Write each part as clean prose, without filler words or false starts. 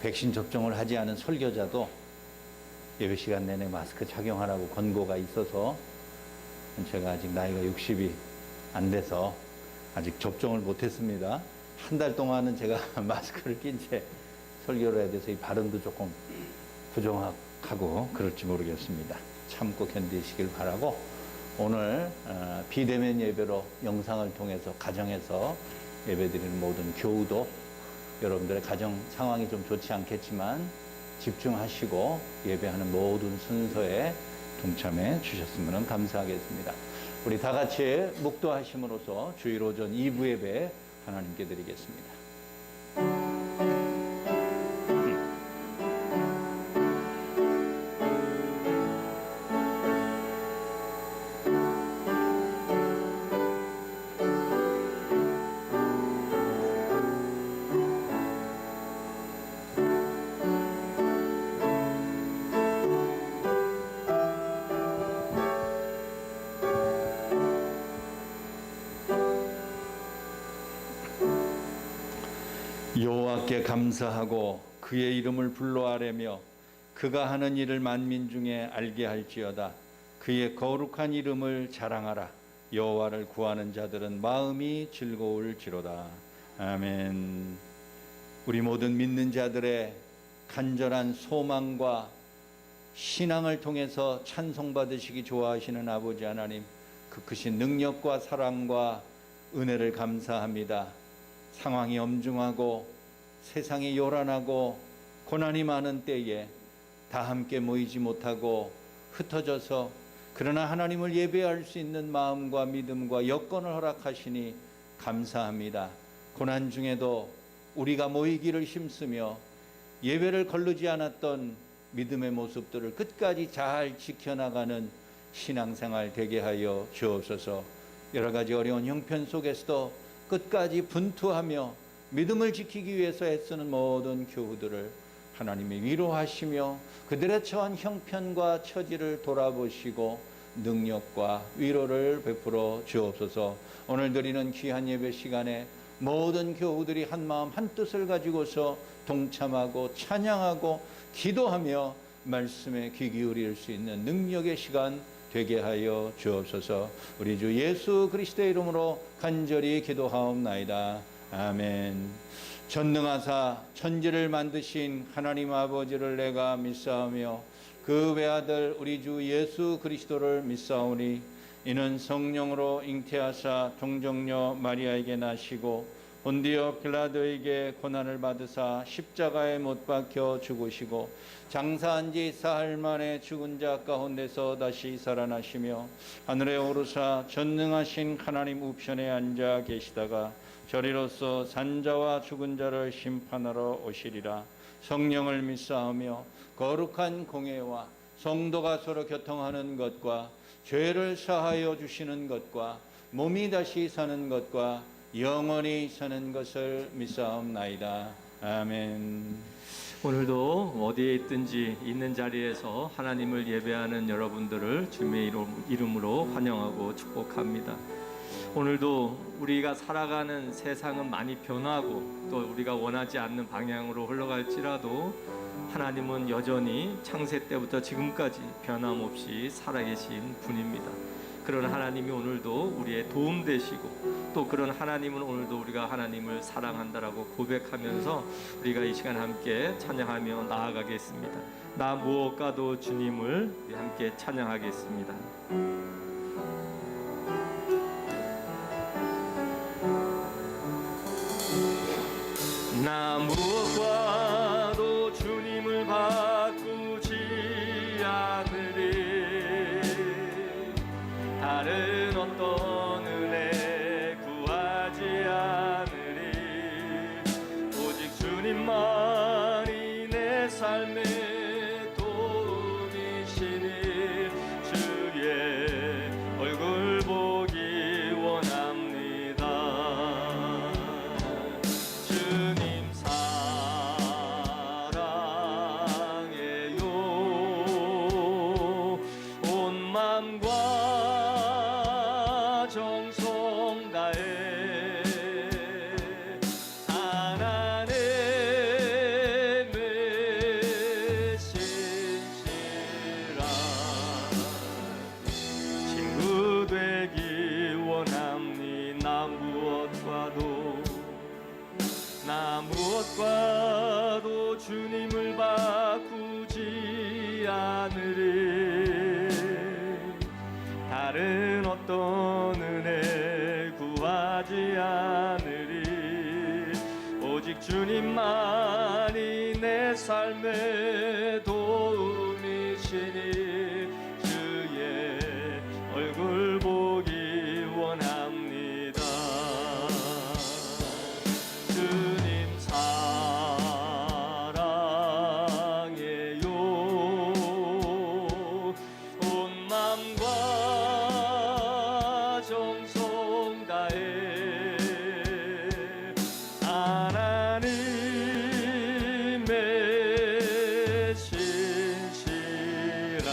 백신 접종을 하지 않은 설교자도 예배 시간 내내 마스크 착용하라고 권고가 있어서 제가 아직 나이가 60이 안 돼서 아직 접종을 못했습니다. 한 달 동안은 제가 마스크를 낀 채 설교를 해야 돼서 이 발음도 조금 부정하고 그럴지 모르겠습니다. 참고 견디시길 바라고, 오늘 비대면 예배로 영상을 통해서 가정에서 예배드리는 모든 교우도 여러분들의 가정 상황이 좀 좋지 않겠지만 집중하시고 예배하는 모든 순서에 동참해 주셨으면 감사하겠습니다. 우리 다 같이 묵도하심으로써 주일 오전 2부 예배 하나님께 드리겠습니다. 여호와께 감사하고 그의 이름을 불러 아뢰며 그가 하는 일을 만민 중에 알게 할지어다. 그의 거룩한 이름을 자랑하라. 여호와를 구하는 자들은 마음이 즐거울지로다. 아멘. 우리 모든 믿는 자들의 간절한 소망과 신앙을 통해서 찬송받으시기 좋아하시는 아버지 하나님, 그 크신 능력과 사랑과 은혜를 감사합니다. 상황이 엄중하고 세상이 요란하고 고난이 많은 때에 다 함께 모이지 못하고 흩어져서 그러나 하나님을 예배할 수 있는 마음과 믿음과 여건을 허락하시니 감사합니다. 고난 중에도 우리가 모이기를 힘쓰며 예배를 거르지 않았던 믿음의 모습들을 끝까지 잘 지켜나가는 신앙생활 되게 하여 주옵소서. 여러 가지 어려운 형편 속에서도 끝까지 분투하며 믿음을 지키기 위해서 애쓰는 모든 교우들을 하나님이 위로하시며 그들의 처한 형편과 처지를 돌아보시고 능력과 위로를 베풀어 주옵소서. 오늘 드리는 귀한 예배 시간에 모든 교우들이 한마음 한뜻을 가지고서 동참하고 찬양하고 기도하며 말씀에 귀 기울일 수 있는 능력의 시간 되게 하여 주옵소서. 우리 주 예수 그리스도의 이름으로 간절히 기도하옵나이다. 아멘. 전능하사 천지를 만드신 하나님 아버지를 내가 믿사오며 그 외아들 우리 주 예수 그리스도를 믿사오니 이는 성령으로 잉태하사 동정녀 마리아에게 나시고 본디오 빌라도에게 고난을 받으사 십자가에 못 박혀 죽으시고 장사한 지 사흘 만에 죽은 자 가운데서 다시 살아나시며 하늘에 오르사 전능하신 하나님 우편에 앉아 계시다가 저리로서 산자와 죽은 자를 심판하러 오시리라. 성령을 믿사오며 거룩한 공회와 성도가 서로 교통하는 것과 죄를 사하여 주시는 것과 몸이 다시 사는 것과 영원히 사는 것을 믿사옵나이다. 아멘. 오늘도 어디에 있든지 있는 자리에서 하나님을 예배하는 여러분들을 주님의 이름으로 환영하고 축복합니다. 오늘도 우리가 살아가는 세상은 많이 변하고 또 우리가 원하지 않는 방향으로 흘러갈지라도 하나님은 여전히 창세 때부터 지금까지 변함없이 살아계신 분입니다. 그런 하나님이 오늘도 우리의 도움 되시고 또 그런 하나님은 오늘도 우리가 하나님을 사랑한다라고 고백하면서 우리가 이 시간 함께 찬양하며 나아가겠습니다. 나 무엇과도 주님을 함께 찬양하겠습니다. 나 무엇과도 주님을 바꾸지 않으리. 다른 어떤 은혜 구하지 않으리. 오직 주님만이 내 삶의 도움이시니 주의 얼굴 보기 원합니다. 주님 사랑해요. 온 마음과 정성 다해 하나님을 내 삶의 도움이시니 주의 얼굴 보기 원합니다. 주님 사랑해요. 온 맘과 정성 다해 하나님의 신실한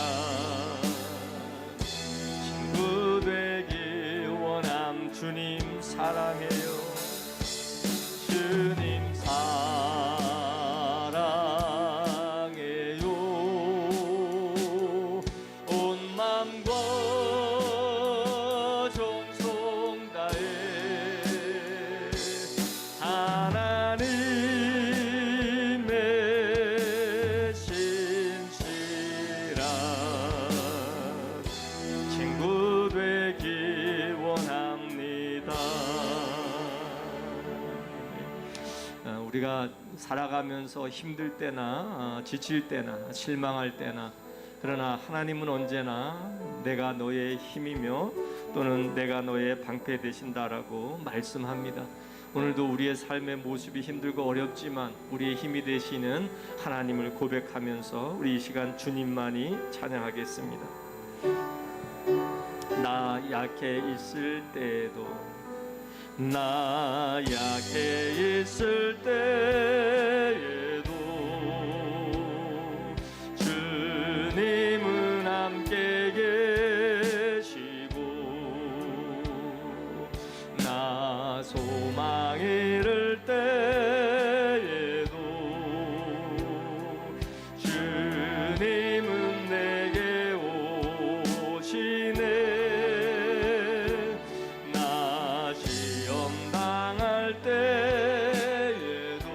친구 되기 원함. 주님 사랑해요. 주님 사랑해요. 온 맘과 정성 다해 하나님의 신실한 친구 되기 원합니다. 우리가 살아가면서 힘들 때나 지칠 때나 실망할 때나, 그러나 하나님은 언제나 내가 너의 힘이며 또는 내가 너의 방패 되신다라고 말씀합니다. 오늘도 우리의 삶의 모습이 힘들고 어렵지만 우리의 힘이 되시는 하나님을 고백하면서 우리 이 시간 주님만이 찬양하겠습니다. 나 약해 있을 때에도, 나 약해 있을 때에도 주님은 함께 계시고, 나 소망 잃을 때에도 주님은 내게 오시네. 나 시험 당할 때에도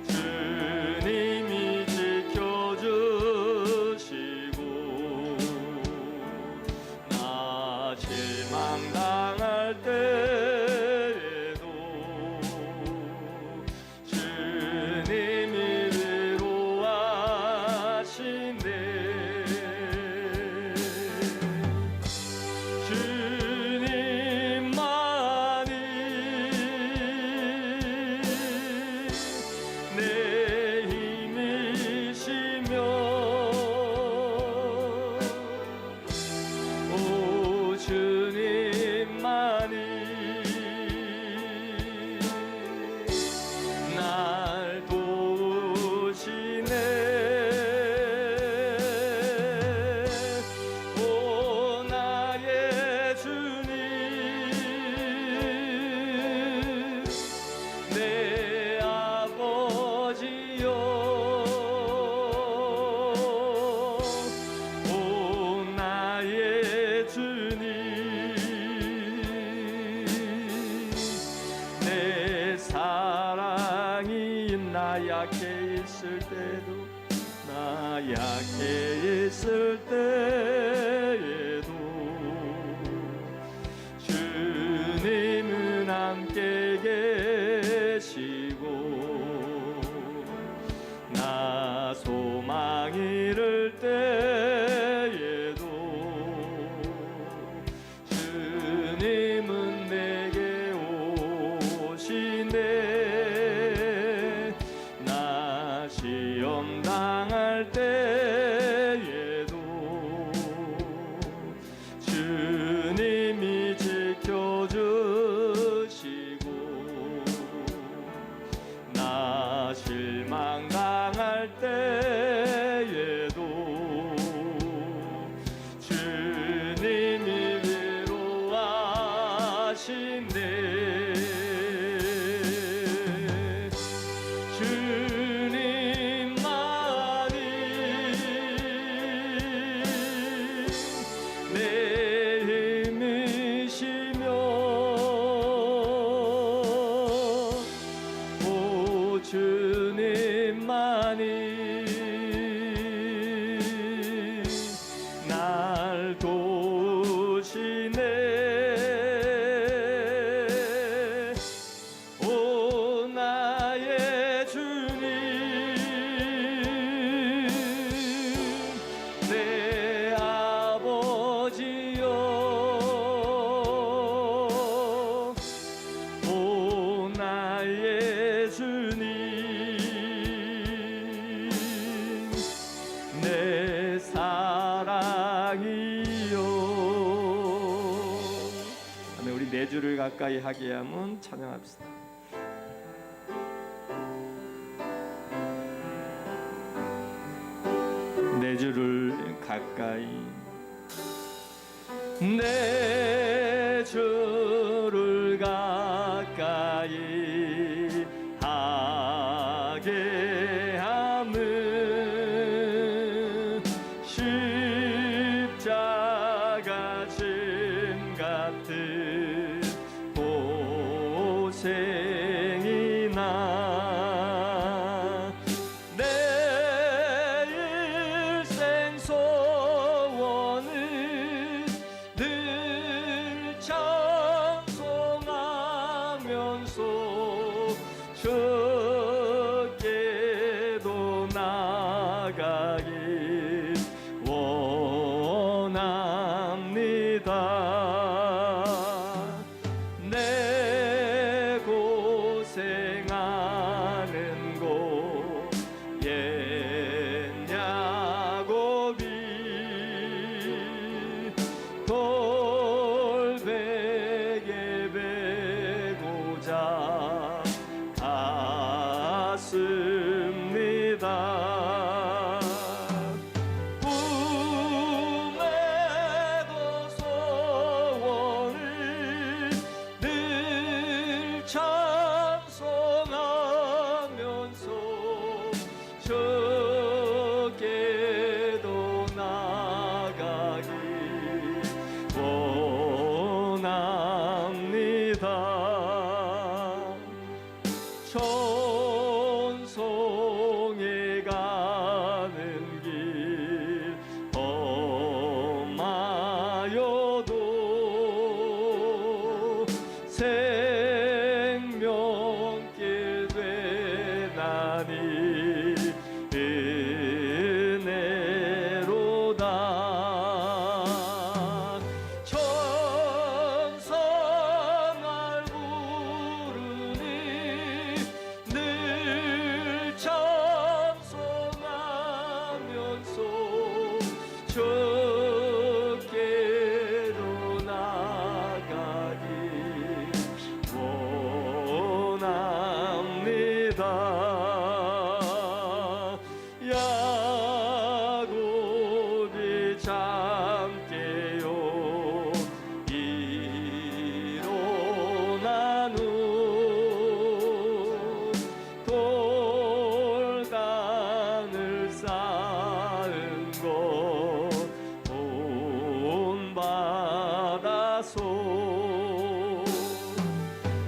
주님이 지켜주시고, 나 실망 당할 때에도 주님이 위로하시네. 주님만이 내 힘이시며, 오 주님만이 날 도우시네. 오 나의 주님, 내 아버지여. 오 나의 주님, 내 사랑이 나 약해 있을 때도, 나 약해 있을 때에도 주님은 함께 계시고, 나 소망 잃을 때에도 주님은 내게 오시네. 나 시험 당할 때에도 주님이 지켜주시고, 나 실망 당할 때에도 주님이 위로하시네. 주님만이 내 힘이시며, 오 주님만이 날 도우시네. 오 나의 주 가까이 하게 함은 찬양합시다. 내 주를 가까이 내 주를 가까이 하게 함은 십자가 짐 같은 고생이나 내 일생 소원을 늘 찬송하면서 주께도 나가길 원합니다. 내 고생하는 곳 옛 야곱이 돌베개 베고자 갔습니다. 꿈에도 소원을 늘 찬송하면서 주께도 나가길 원합니다. 천성에 가는 길 험하여도 생명길 되나니 은혜로다. 천상을 부르니 늘 찬송하면서 주께로 나가길 원합니다. 야곱이 잠깨요 일어난 후 돌단을 쌓은 것 본받아서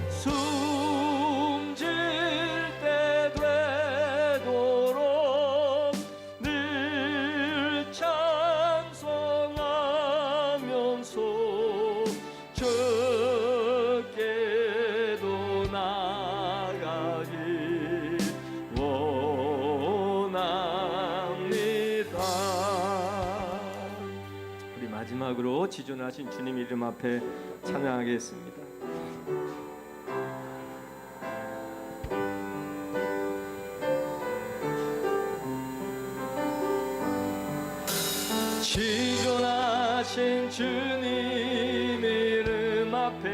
숨질 때 되도록 늘 찬송하면서 주께도 나가길 원합니다. 우리 마지막으로 지존하신 주님 이름 앞에 찬양하겠습니다. 지존하신 주님 이름 앞에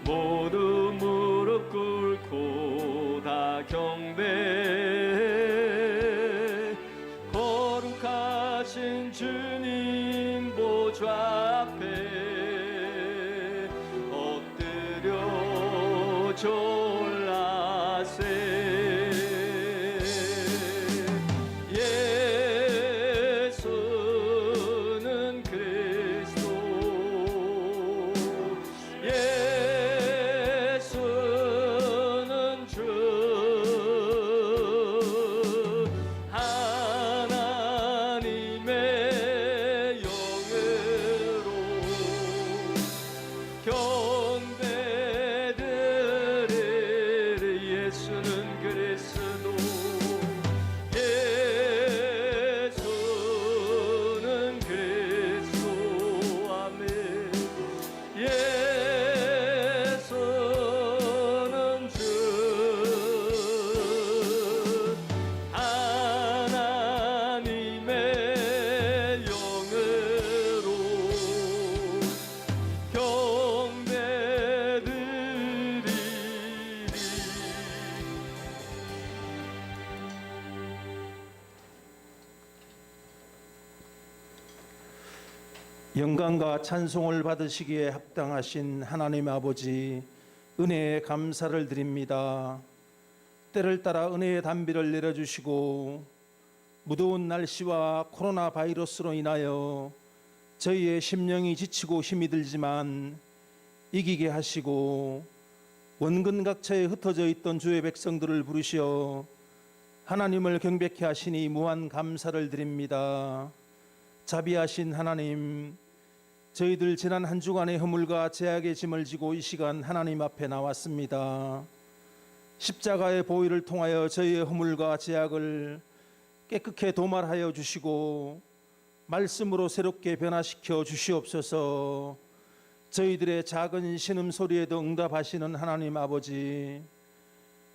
모두 무릎 꿇고 다 경배. 거룩하신 주님 보좌 앞에 엎드려 졸라세. 예수는 영광과 찬송을 받으시기에 합당하신 하나님 아버지, 은혜에 감사를 드립니다. 때를 따라 은혜의 단비를 내려주시고 무더운 날씨와 코로나 바이러스로 인하여 저희의 심령이 지치고 힘이 들지만 이기게 하시고 원근각처에 흩어져 있던 주의 백성들을 부르시어 하나님을 경배케 하시니 무한 감사를 드립니다. 자비하신 하나님, 저희들 지난 한 주간의 허물과 죄악의 짐을 지고 이 시간 하나님 앞에 나왔습니다. 십자가의 보혈을 통하여 저희의 허물과 죄악을 깨끗게 도말하여 주시고 말씀으로 새롭게 변화시켜 주시옵소서. 저희들의 작은 신음소리에도 응답하시는 하나님 아버지,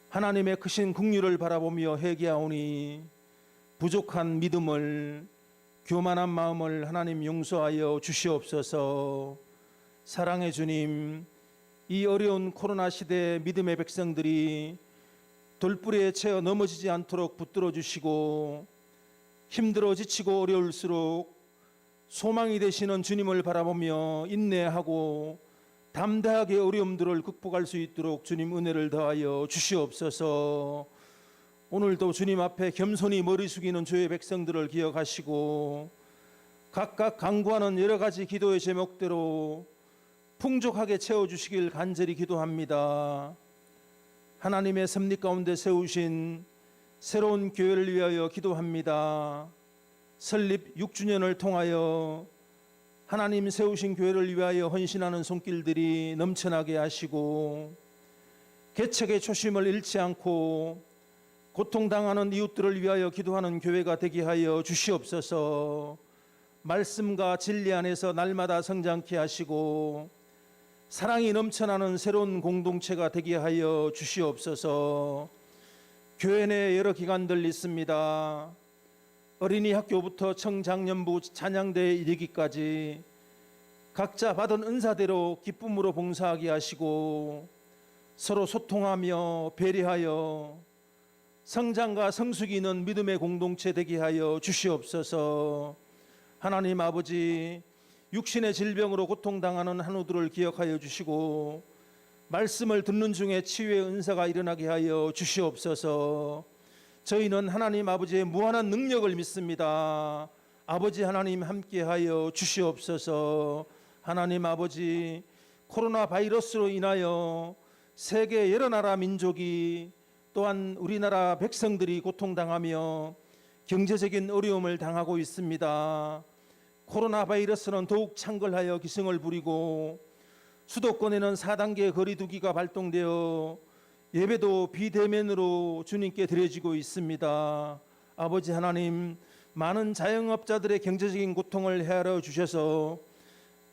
하나님의 크신 긍휼을 바라보며 회개하오니 부족한 믿음을, 교만한 마음을 하나님 용서하여 주시옵소서. 사랑의 주님, 이 어려운 코로나 시대에 믿음의 백성들이 돌부리에 채어 넘어지지 않도록 붙들어 주시고 힘들어 지치고 어려울수록 소망이 되시는 주님을 바라보며 인내하고 담대하게 어려움들을 극복할 수 있도록 주님 은혜를 더하여 주시옵소서. 오늘도 주님 앞에 겸손히 머리 숙이는 주의 백성들을 기억하시고 각각 간구하는 여러 가지 기도의 제목대로 풍족하게 채워주시길 간절히 기도합니다. 하나님의 섭리 가운데 세우신 새로운 교회를 위하여 기도합니다. 설립 6주년을 통하여 하나님 세우신 교회를 위하여 헌신하는 손길들이 넘쳐나게 하시고 개척의 초심을 잃지 않고 고통당하는 이웃들을 위하여 기도하는 교회가 되게 하여 주시옵소서. 말씀과 진리 안에서 날마다 성장케 하시고 사랑이 넘쳐나는 새로운 공동체가 되게 하여 주시옵소서. 교회 내 여러 기관들 있습니다. 어린이 학교부터 청장년부 찬양대에 이르기까지 각자 받은 은사대로 기쁨으로 봉사하게 하시고 서로 소통하며 배려하여 성장과 성숙이 있는 믿음의 공동체 되게 하여 주시옵소서. 하나님 아버지, 육신의 질병으로 고통당하는 한우들을 기억하여 주시고 말씀을 듣는 중에 치유의 은사가 일어나게 하여 주시옵소서. 저희는 하나님 아버지의 무한한 능력을 믿습니다. 아버지 하나님 함께하여 주시옵소서. 하나님 아버지, 코로나 바이러스로 인하여 세계 여러 나라 민족이 또한 우리나라 백성들이 고통당하며 경제적인 어려움을 당하고 있습니다. 코로나 바이러스는 더욱 창궐하여 기승을 부리고 수도권에는 4단계 거리두기가 발동되어 예배도 비대면으로 주님께 드려지고 있습니다. 아버지 하나님, 많은 자영업자들의 경제적인 고통을 헤아려 주셔서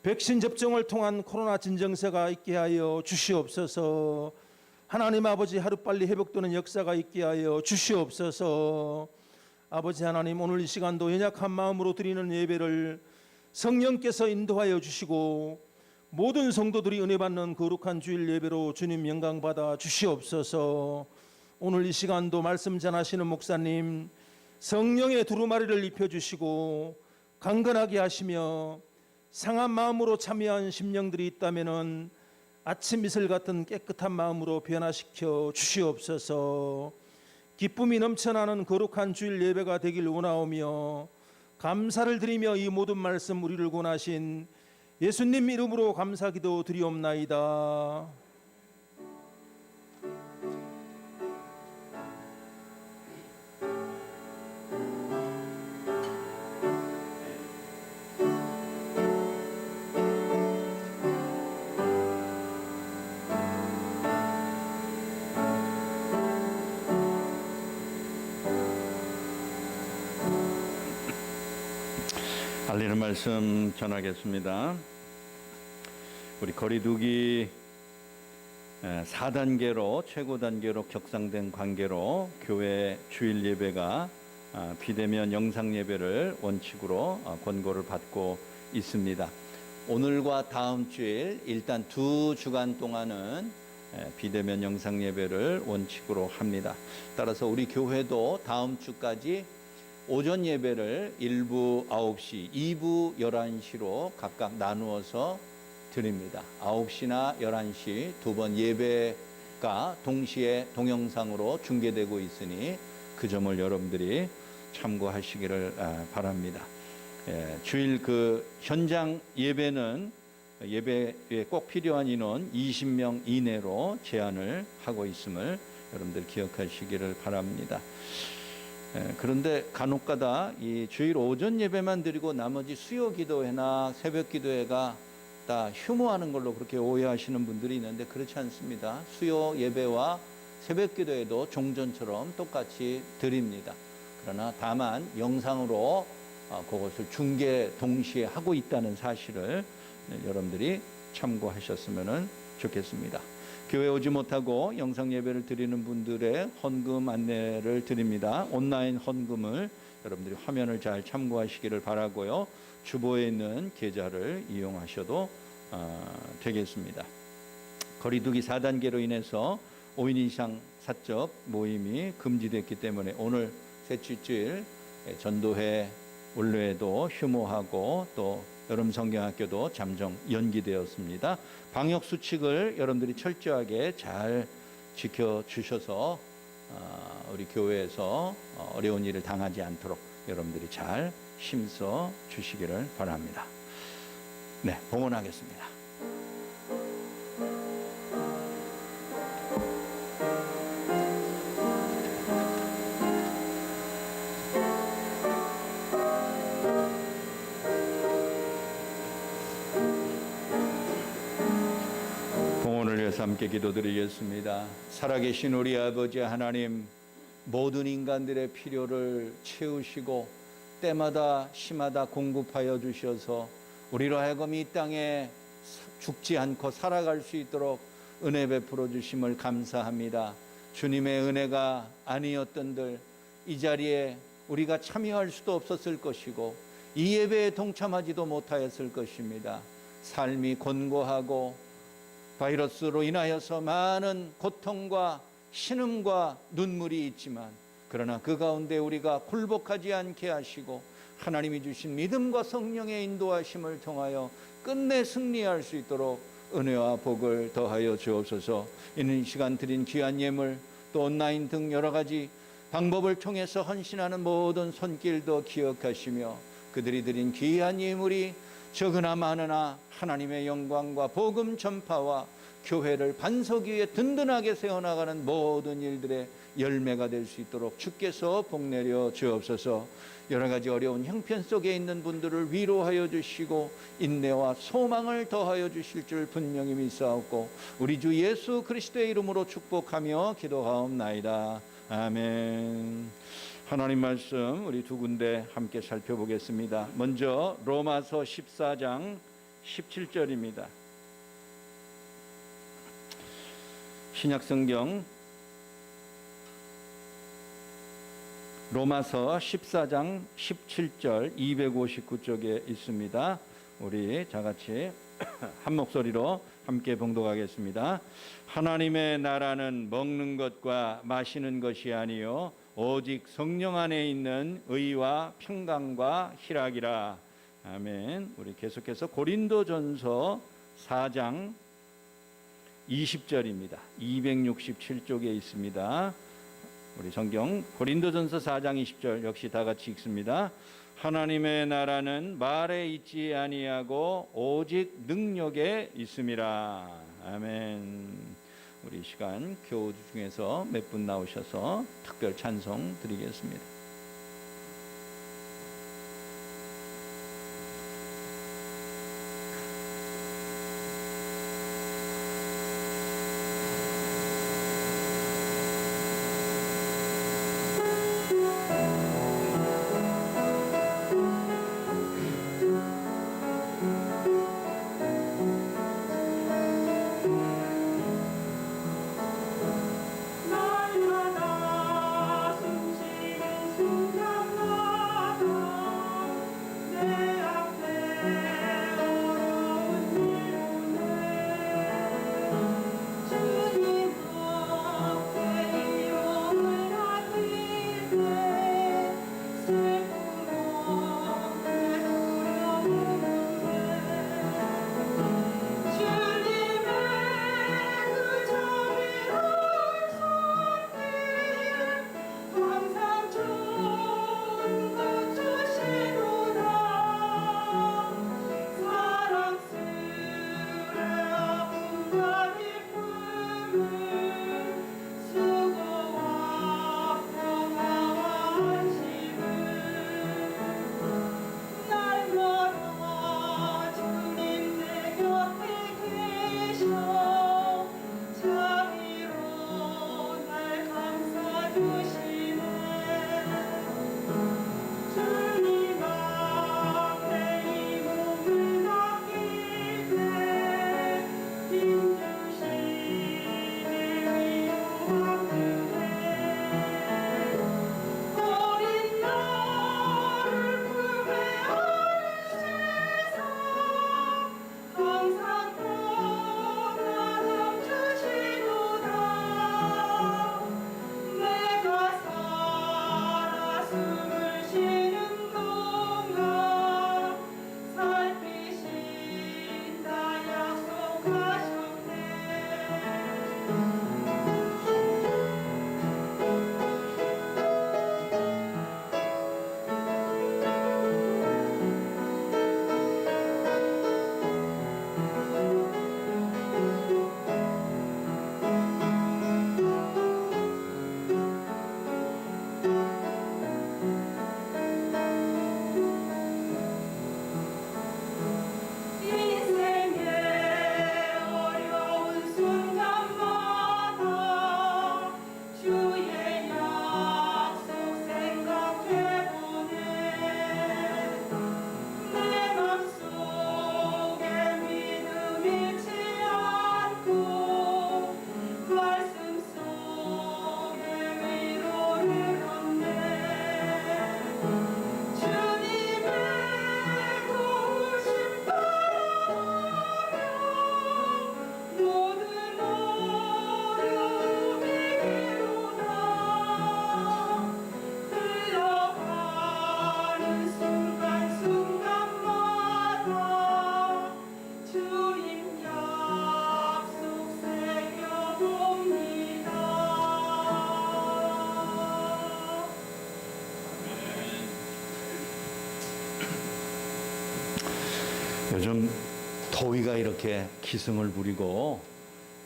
백신 접종을 통한 코로나 진정세가 있게 하여 주시옵소서. 하나님 아버지, 하루빨리 회복되는 역사가 있게 하여 주시옵소서. 아버지 하나님, 오늘 이 시간도 연약한 마음으로 드리는 예배를 성령께서 인도하여 주시고 모든 성도들이 은혜 받는 거룩한 주일 예배로 주님 영광 받아 주시옵소서. 오늘 이 시간도 말씀 전하시는 목사님 성령의 두루마리를 입혀주시고 강건하게 하시며 상한 마음으로 참여한 심령들이 있다면 아침 이슬 같은 깨끗한 마음으로 변화시켜 주시옵소서. 기쁨이 넘쳐나는 거룩한 주일 예배가 되길 원하오며 감사를 드리며 이 모든 말씀 우리를 권하신 예수님 이름으로 감사기도 드리옵나이다. 알리는 말씀 전하겠습니다. 우리 거리두기 4단계로 최고 단계로 격상된 관계로 교회 주일 예배가 비대면 영상 예배를 원칙으로 권고를 받고 있습니다. 오늘과 다음 주일 일단 2주간 동안은 비대면 영상 예배를 원칙으로 합니다. 따라서 우리 교회도 다음 주까지 오전 예배를 1부 9시, 2부 11시로 각각 나누어서 드립니다. 9시나 11시 두 번 예배가 동시에 동영상으로 중계되고 있으니 그 점을 여러분들이 참고하시기를 바랍니다. 주일 그 현장 예배는 예배에 꼭 필요한 인원 20명 이내로 제한을 하고 있음을 여러분들 기억하시기를 바랍니다. 그런데 간혹가다 이 주일 오전 예배만 드리고 나머지 수요 기도회나 새벽 기도회가 다 휴무하는 걸로 그렇게 오해하시는 분들이 있는데 그렇지 않습니다. 수요 예배와 새벽 기도회도 종전처럼 똑같이 드립니다. 그러나 다만 영상으로 그것을 중계 동시에 하고 있다는 사실을 여러분들이 참고하셨으면 좋겠습니다. 교회 오지 못하고 영상 예배를 드리는 분들의 헌금 안내를 드립니다. 온라인 헌금을 여러분들이 화면을 잘 참고하시기를 바라고요. 주보에 있는 계좌를 이용하셔도 되겠습니다. 거리두기 4단계로 인해서 5인 이상 사적 모임이 금지됐기 때문에 오늘 셋째 주일 전도회 원래도 휴무하고 또 여름 성경학교도 잠정 연기되었습니다. 방역 수칙을 여러분들이 철저하게 잘 지켜주셔서 우리 교회에서 어려운 일을 당하지 않도록 여러분들이 잘 힘써 주시기를 바랍니다. 네, 봉헌하겠습니다. 함께 기도드리겠습니다. 살아계신 우리 아버지 하나님, 모든 인간들의 필요를 채우시고 때마다 시마다 공급하여 주셔서 우리로 하여금 이 땅에 죽지 않고 살아갈 수 있도록 은혜 베풀어 주심을 감사합니다. 주님의 은혜가 아니었던들 이 자리에 우리가 참여할 수도 없었을 것이고 이 예배에 동참하지도 못하였을 것입니다. 삶이 곤고하고 바이러스로 인하여서 많은 고통과 신음과 눈물이 있지만 그러나 그 가운데 우리가 굴복하지 않게 하시고 하나님이 주신 믿음과 성령의 인도하심을 통하여 끝내 승리할 수 있도록 은혜와 복을 더하여 주옵소서. 이는 시간 드린 귀한 예물 또 온라인 등 여러 가지 방법을 통해서 헌신하는 모든 손길도 기억하시며 그들이 드린 귀한 예물이 적으나 많으나 하나님의 영광과 복음 전파와 교회를 반석 위에 든든하게 세워나가는 모든 일들의 열매가 될 수 있도록 주께서 복내려 주옵소서. 여러 가지 어려운 형편 속에 있는 분들을 위로하여 주시고 인내와 소망을 더하여 주실 줄 분명히 믿사옵고 우리 주 예수 그리스도의 이름으로 축복하며 기도하옵나이다. 아멘. 하나님 말씀 우리 두 군데 함께 살펴보겠습니다. 먼저 로마서 14장 17절입니다. 신약성경 로마서 14장 17절 259쪽에 있습니다. 우리 다같이 한 목소리로 함께 봉독하겠습니다. 하나님의 나라는 먹는 것과 마시는 것이 아니요 오직 성령 안에 있는 의와 평강과 희락이라. 아멘. 우리 계속해서 고린도전서 4장 20절입니다. 267쪽에 있습니다. 우리 성경 고린도전서 4장 20절 역시 다 같이 읽습니다. 하나님의 나라는 말에 있지 아니하고 오직 능력에 있음이라. 아멘. 우리 시간 교우 중에서 몇 분 나오셔서 특별 찬송 드리겠습니다. 날마다 숨쉬는 요즘 더위가 이렇게 기승을 부리고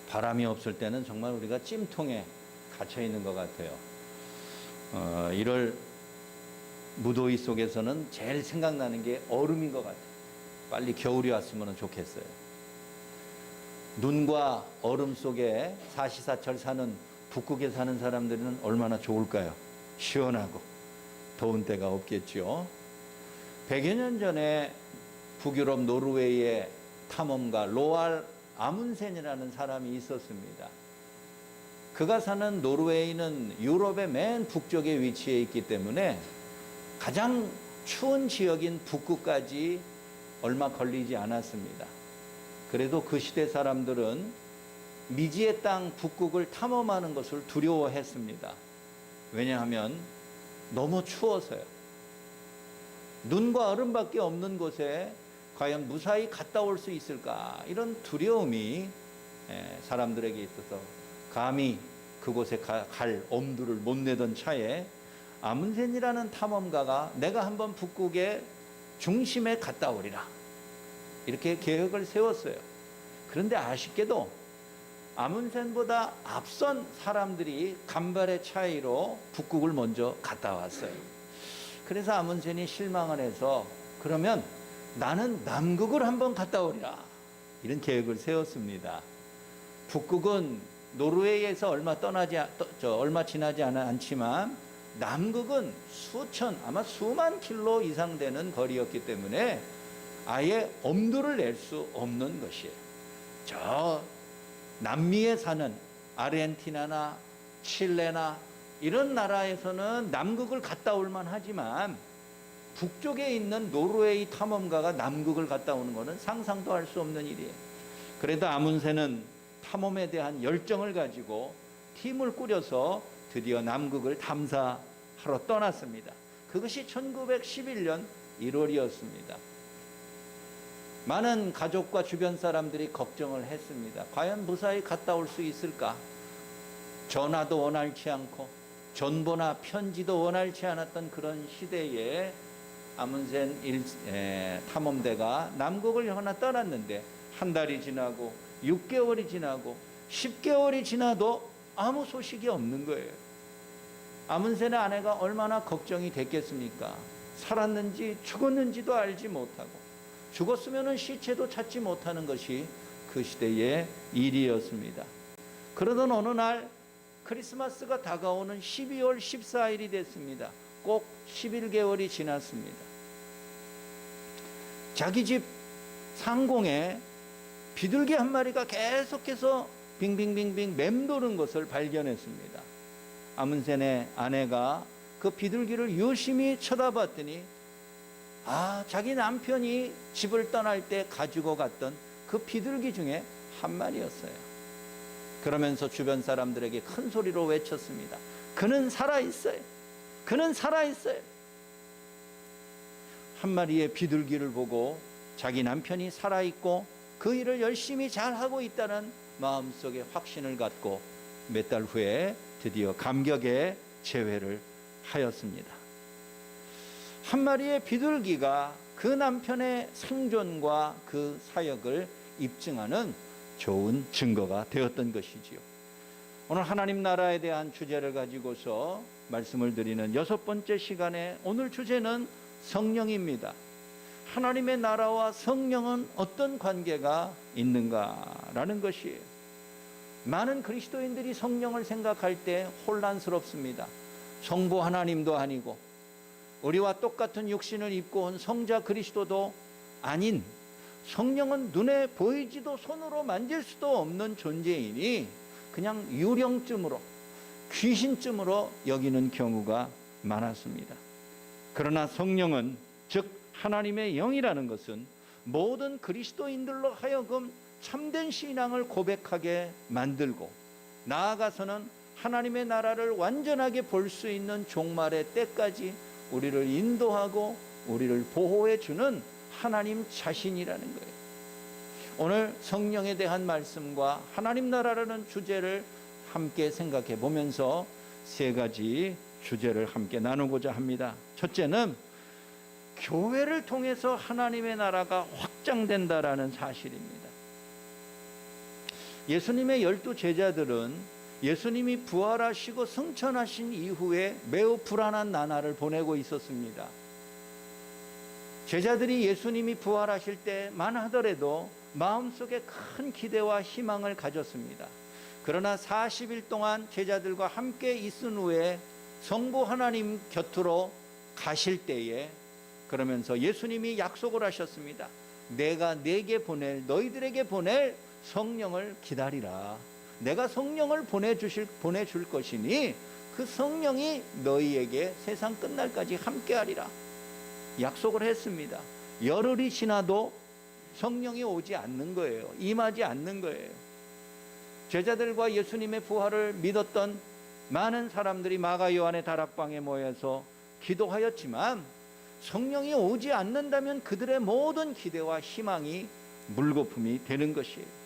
바람이 없을 때는 정말 우리가 찜통에 갇혀 있는 것 같아요. 이럴 무더위 속에서는 제일 생각나는 게 얼음인 것 같아요. 빨리 겨울이 왔으면 좋겠어요. 눈과 얼음 속에 사시사철 사는 북극에 사는 사람들은 얼마나 좋을까요? 시원하고 더운 때가 없겠죠. 100여 년 전에 북유럽 노르웨이의 탐험가 로알 아문센이라는 사람이 있었습니다. 그가 사는 노르웨이는 유럽의 맨 북쪽에 위치해 있기 때문에 가장 추운 지역인 북극까지 얼마 걸리지 않았습니다. 그래도 그 시대 사람들은 미지의 땅 북극을 탐험하는 것을 두려워했습니다. 왜냐하면 너무 추워서요. 눈과 얼음밖에 없는 곳에 과연 무사히 갔다 올 수 있을까, 이런 두려움이 사람들에게 있어서 감히 그곳에 갈 엄두를 못 내던 차에 아문센이라는 탐험가가 내가 한번 북극의 중심에 갔다 오리라, 이렇게 계획을 세웠어요. 그런데 아쉽게도 아문센보다 앞선 사람들이 간발의 차이로 북극을 먼저 갔다 왔어요. 그래서 아문센이 실망을 해서 그러면 나는 남극을 한번 갔다 오리라, 이런 계획을 세웠습니다. 북극은 노르웨이에서 얼마 지나지 않지만 남극은 수천, 아마 수만 킬로 이상 되는 거리였기 때문에 아예 엄두를 낼 수 없는 것이에요. 저 남미에 사는 아르헨티나나 칠레나 이런 나라에서는 남극을 갔다 올 만하지만 북쪽에 있는 노르웨이 탐험가가 남극을 갔다 오는 것은 상상도 할 수 없는 일이에요. 그래도 아문센은 탐험에 대한 열정을 가지고 팀을 꾸려서 드디어 남극을 탐사하러 떠났습니다. 그것이 1911년 1월이었습니다. 많은 가족과 주변 사람들이 걱정을 했습니다. 과연 무사히 갔다 올 수 있을까? 전화도 원활치 않고 전보나 편지도 원활치 않았던 그런 시대에 아문센 탐험대가 남극을 하나 떠났는데 한 달이 지나고 6개월이 지나고 10개월이 지나도 아무 소식이 없는 거예요. 아문센의 아내가 얼마나 걱정이 됐겠습니까? 살았는지 죽었는지도 알지 못하고, 죽었으면 시체도 찾지 못하는 것이 그 시대의 일이었습니다. 그러던 어느 날 크리스마스가 다가오는 12월 14일이 됐습니다. 꼭 11개월이 지났습니다. 자기 집 상공에 비둘기 한 마리가 계속해서 빙빙빙빙 맴도는 것을 발견했습니다. 아문센의 아내가 그 비둘기를 유심히 쳐다봤더니 자기 남편이 집을 떠날 때 가지고 갔던 그 비둘기 중에 한 마리였어요. 그러면서 주변 사람들에게 큰 소리로 외쳤습니다. 그는 살아있어요. 그는 살아있어요. 한 마리의 비둘기를 보고 자기 남편이 살아있고 그 일을 열심히 잘하고 있다는 마음속에 확신을 갖고 몇 달 후에 드디어 감격의 재회를 하였습니다. 한 마리의 비둘기가 그 남편의 생존과 그 사역을 입증하는 좋은 증거가 되었던 것이지요. 오늘 하나님 나라에 대한 주제를 가지고서 말씀을 드리는 6번째 시간에 오늘 주제는 성령입니다. 하나님의 나라와 성령은 어떤 관계가 있는가라는 것이에요. 많은 그리스도인들이 성령을 생각할 때 혼란스럽습니다. 성부 하나님도 아니고 우리와 똑같은 육신을 입고 온 성자 그리스도도 아닌 성령은 눈에 보이지도 손으로 만질 수도 없는 존재이니 그냥 유령쯤으로 귀신쯤으로 여기는 경우가 많았습니다. 그러나 성령은 즉 하나님의 영이라는 것은 모든 그리스도인들로 하여금 참된 신앙을 고백하게 만들고 나아가서는 하나님의 나라를 완전하게 볼 수 있는 종말의 때까지 우리를 인도하고 우리를 보호해 주는 하나님 자신이라는 거예요. 오늘 성령에 대한 말씀과 하나님 나라라는 주제를 함께 생각해 보면서 세 가지 주제를 함께 나누고자 합니다. 첫째는 교회를 통해서 하나님의 나라가 확장된다라는 사실입니다. 예수님의 12 제자들은 예수님이 부활하시고 승천하신 이후에 매우 불안한 나날을 보내고 있었습니다. 제자들이 예수님이 부활하실 때만 하더라도 마음속에 큰 기대와 희망을 가졌습니다. 그러나 40일 동안 제자들과 함께 있은 후에 성부 하나님 곁으로 가실 때에 그러면서 예수님이 약속을 하셨습니다. 내가 너희들에게 보낼 성령을 기다리라. 내가 성령을 보내줄 것이니 그 성령이 너희에게 세상 끝날까지 함께하리라. 약속을 했습니다. 열흘이 지나도 성령이 오지 않는 거예요. 임하지 않는 거예요. 제자들과 예수님의 부활을 믿었던 많은 사람들이 마가 요한의 다락방에 모여서 기도하였지만 성령이 오지 않는다면 그들의 모든 기대와 희망이 물거품이 되는 것이에요.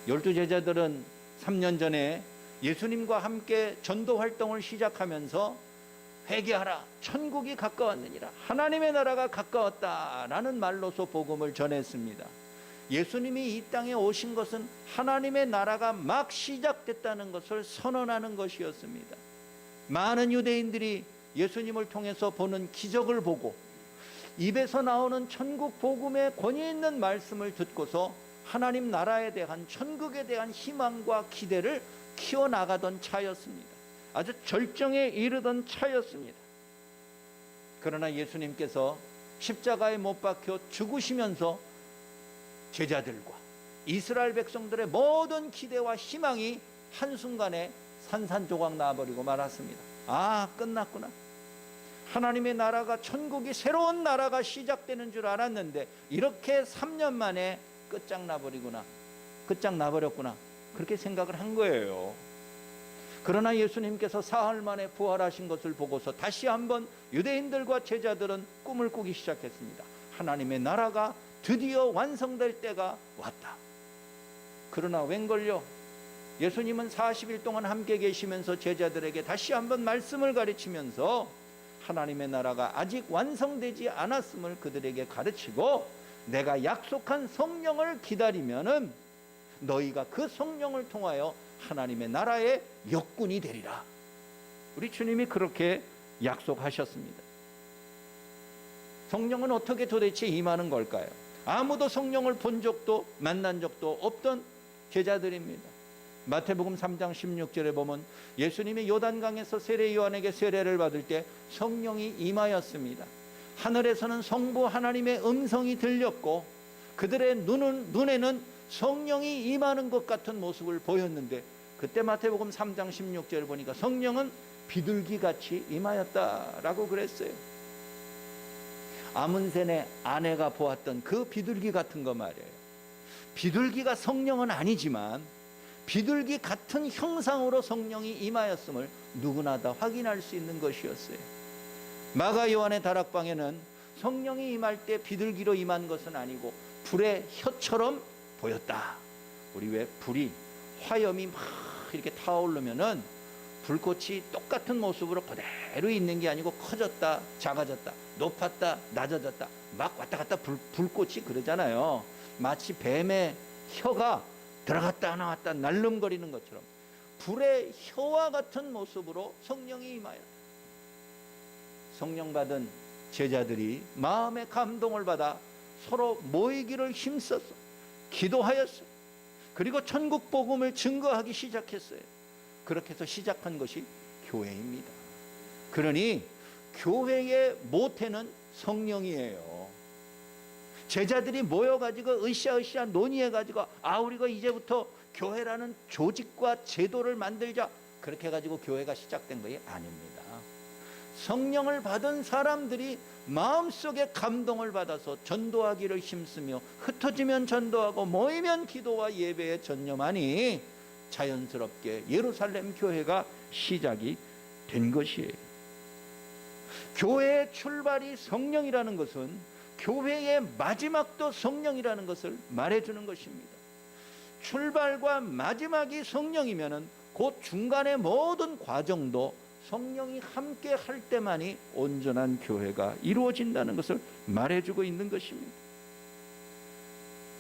12 제자들은 3년 전에 예수님과 함께 전도 활동을 시작하면서 회개하라, 천국이 가까웠느니라, 하나님의 나라가 가까웠다라는 말로서 복음을 전했습니다. 예수님이 이 땅에 오신 것은 하나님의 나라가 막 시작됐다는 것을 선언하는 것이었습니다. 많은 유대인들이 예수님을 통해서 보는 기적을 보고 입에서 나오는 천국 복음의 권위 있는 말씀을 듣고서 하나님 나라에 대한 천국에 대한 희망과 기대를 키워나가던 차였습니다. 아주 절정에 이르던 차였습니다. 그러나 예수님께서 십자가에 못 박혀 죽으시면서 제자들과 이스라엘 백성들의 모든 기대와 희망이 한순간에 산산조각 나버리고 말았습니다. 끝났구나. 하나님의 나라가, 천국이, 새로운 나라가 시작되는 줄 알았는데 이렇게 3년 만에 끝장나버렸구나. 그렇게 생각을 한 거예요. 그러나 예수님께서 사흘 만에 부활하신 것을 보고서 다시 한번 유대인들과 제자들은 꿈을 꾸기 시작했습니다. 하나님의 나라가 드디어 완성될 때가 왔다. 그러나 웬걸요? 예수님은 40일 동안 함께 계시면서 제자들에게 다시 한번 말씀을 가르치면서 하나님의 나라가 아직 완성되지 않았음을 그들에게 가르치고 내가 약속한 성령을 기다리면은 너희가 그 성령을 통하여 하나님의 나라의 역군이 되리라. 우리 주님이 그렇게 약속하셨습니다. 성령은 어떻게 도대체 임하는 걸까요? 아무도 성령을 본 적도 만난 적도 없던 제자들입니다. 마태복음 3장 16절에 보면 예수님이 요단강에서 세례 요한에게 세례를 받을 때 성령이 임하였습니다. 하늘에서는 성부 하나님의 음성이 들렸고 그들의 눈에는 성령이 임하는 것 같은 모습을 보였는데, 그때 마태복음 3장 16절을 보니까 성령은 비둘기같이 임하였다라고 그랬어요. 아문센의 아내가 보았던 그 비둘기 같은 거 말이에요. 비둘기가 성령은 아니지만 비둘기 같은 형상으로 성령이 임하였음을 누구나 다 확인할 수 있는 것이었어요. 마가 요한의 다락방에는 성령이 임할 때 비둘기로 임한 것은 아니고 불의 혀처럼 보였다. 우리 왜 불이 화염이 막 이렇게 타오르면은 불꽃이 똑같은 모습으로 그대로 있는 게 아니고 커졌다 작아졌다 높았다 낮아졌다 막 왔다 갔다 불꽃이 그러잖아요. 마치 뱀의 혀가 들어갔다 나왔다 날름거리는 것처럼 불의 혀와 같은 모습으로 성령이 임하였다. 성령 받은 제자들이 마음의 감동을 받아 서로 모이기를 힘써서 기도하였어요. 그리고 천국 복음을 증거하기 시작했어요. 그렇게 해서 시작한 것이 교회입니다. 그러니 교회의 모태는 성령이에요. 제자들이 모여가지고 으쌰으쌰 논의해가지고 우리가 이제부터 교회라는 조직과 제도를 만들자 그렇게 해가지고 교회가 시작된 것이 아닙니다. 성령을 받은 사람들이 마음속에 감동을 받아서 전도하기를 힘쓰며 흩어지면 전도하고 모이면 기도와 예배에 전념하니 자연스럽게 예루살렘 교회가 시작이 된 것이에요. 교회의 출발이 성령이라는 것은 교회의 마지막도 성령이라는 것을 말해주는 것입니다. 출발과 마지막이 성령이면은 그 중간의 모든 과정도 성령이 함께 할 때만이 온전한 교회가 이루어진다는 것을 말해주고 있는 것입니다.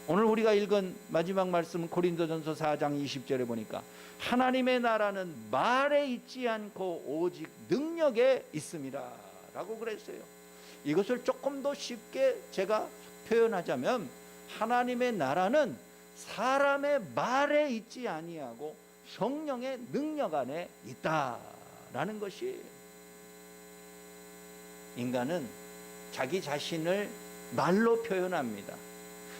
오늘 우리가 읽은 마지막 말씀 고린도전서 4장 20절에 보니까 하나님의 나라는 말에 있지 않고 오직 능력에 있습니다 라고 그랬어요. 이것을 조금 더 쉽게 제가 표현하자면 하나님의 나라는 사람의 말에 있지 아니하고 성령의 능력 안에 있다라는 것이에요. 인간은 자기 자신을 말로 표현합니다.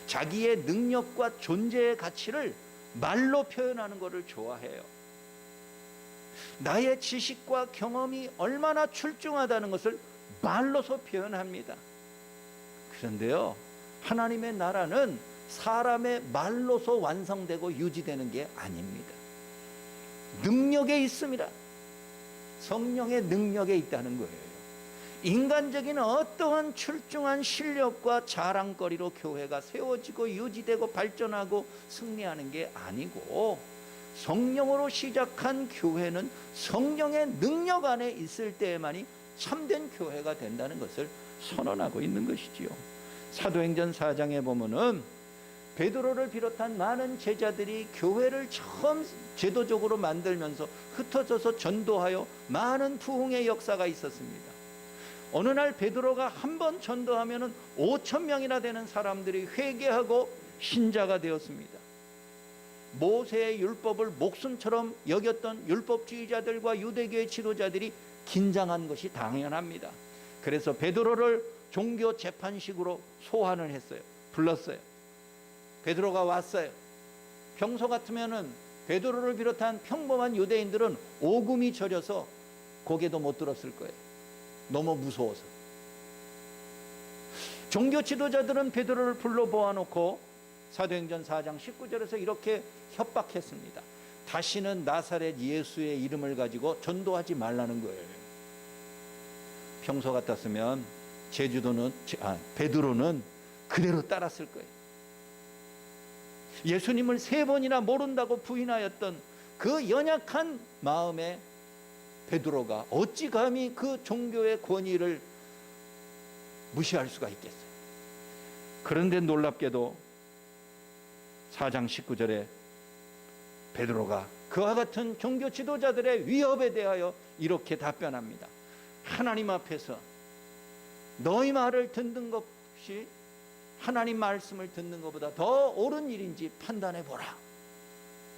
자기의 능력과 존재의 가치를 말로 표현하는 것을 좋아해요. 나의 지식과 경험이 얼마나 출중하다는 것을 말로서 표현합니다. 그런데요, 하나님의 나라는 사람의 말로서 완성되고 유지되는 게 아닙니다. 능력에 있습니다. 성령의 능력에 있다는 거예요. 인간적인 어떠한 출중한 실력과 자랑거리로 교회가 세워지고 유지되고 발전하고 승리하는 게 아니고 성령으로 시작한 교회는 성령의 능력 안에 있을 때에만이 참된 교회가 된다는 것을 선언하고 있는 것이지요. 사도행전 4장에 보면은 베드로를 비롯한 많은 제자들이 교회를 처음 제도적으로 만들면서 흩어져서 전도하여 많은 부흥의 역사가 있었습니다. 어느 날 베드로가 한 번 전도하면은 5,000명이나 되는 사람들이 회개하고 신자가 되었습니다. 모세의 율법을 목숨처럼 여겼던 율법주의자들과 유대교의 지도자들이 긴장한 것이 당연합니다. 그래서 베드로를 종교 재판식으로 소환을 했어요. 불렀어요. 베드로가 왔어요. 평소 같으면은 베드로를 비롯한 평범한 유대인들은 오금이 저려서 고개도 못 들었을 거예요. 너무 무서워서. 종교 지도자들은 베드로를 불러 모아놓고 사도행전 4장 19절에서 이렇게 협박했습니다. 다시는 나사렛 예수의 이름을 가지고 전도하지 말라는 거예요. 평소 같았으면 베드로는 그대로 따랐을 거예요. 예수님을 3번이나 모른다고 부인하였던 그 연약한 마음에 베드로가 어찌 감히 그 종교의 권위를 무시할 수가 있겠어요. 그런데 놀랍게도 4장 19절에 베드로가 그와 같은 종교 지도자들의 위협에 대하여 이렇게 답변합니다. 하나님 앞에서 너희 말을 듣는 것이 하나님 말씀을 듣는 것보다 더 옳은 일인지 판단해 보라.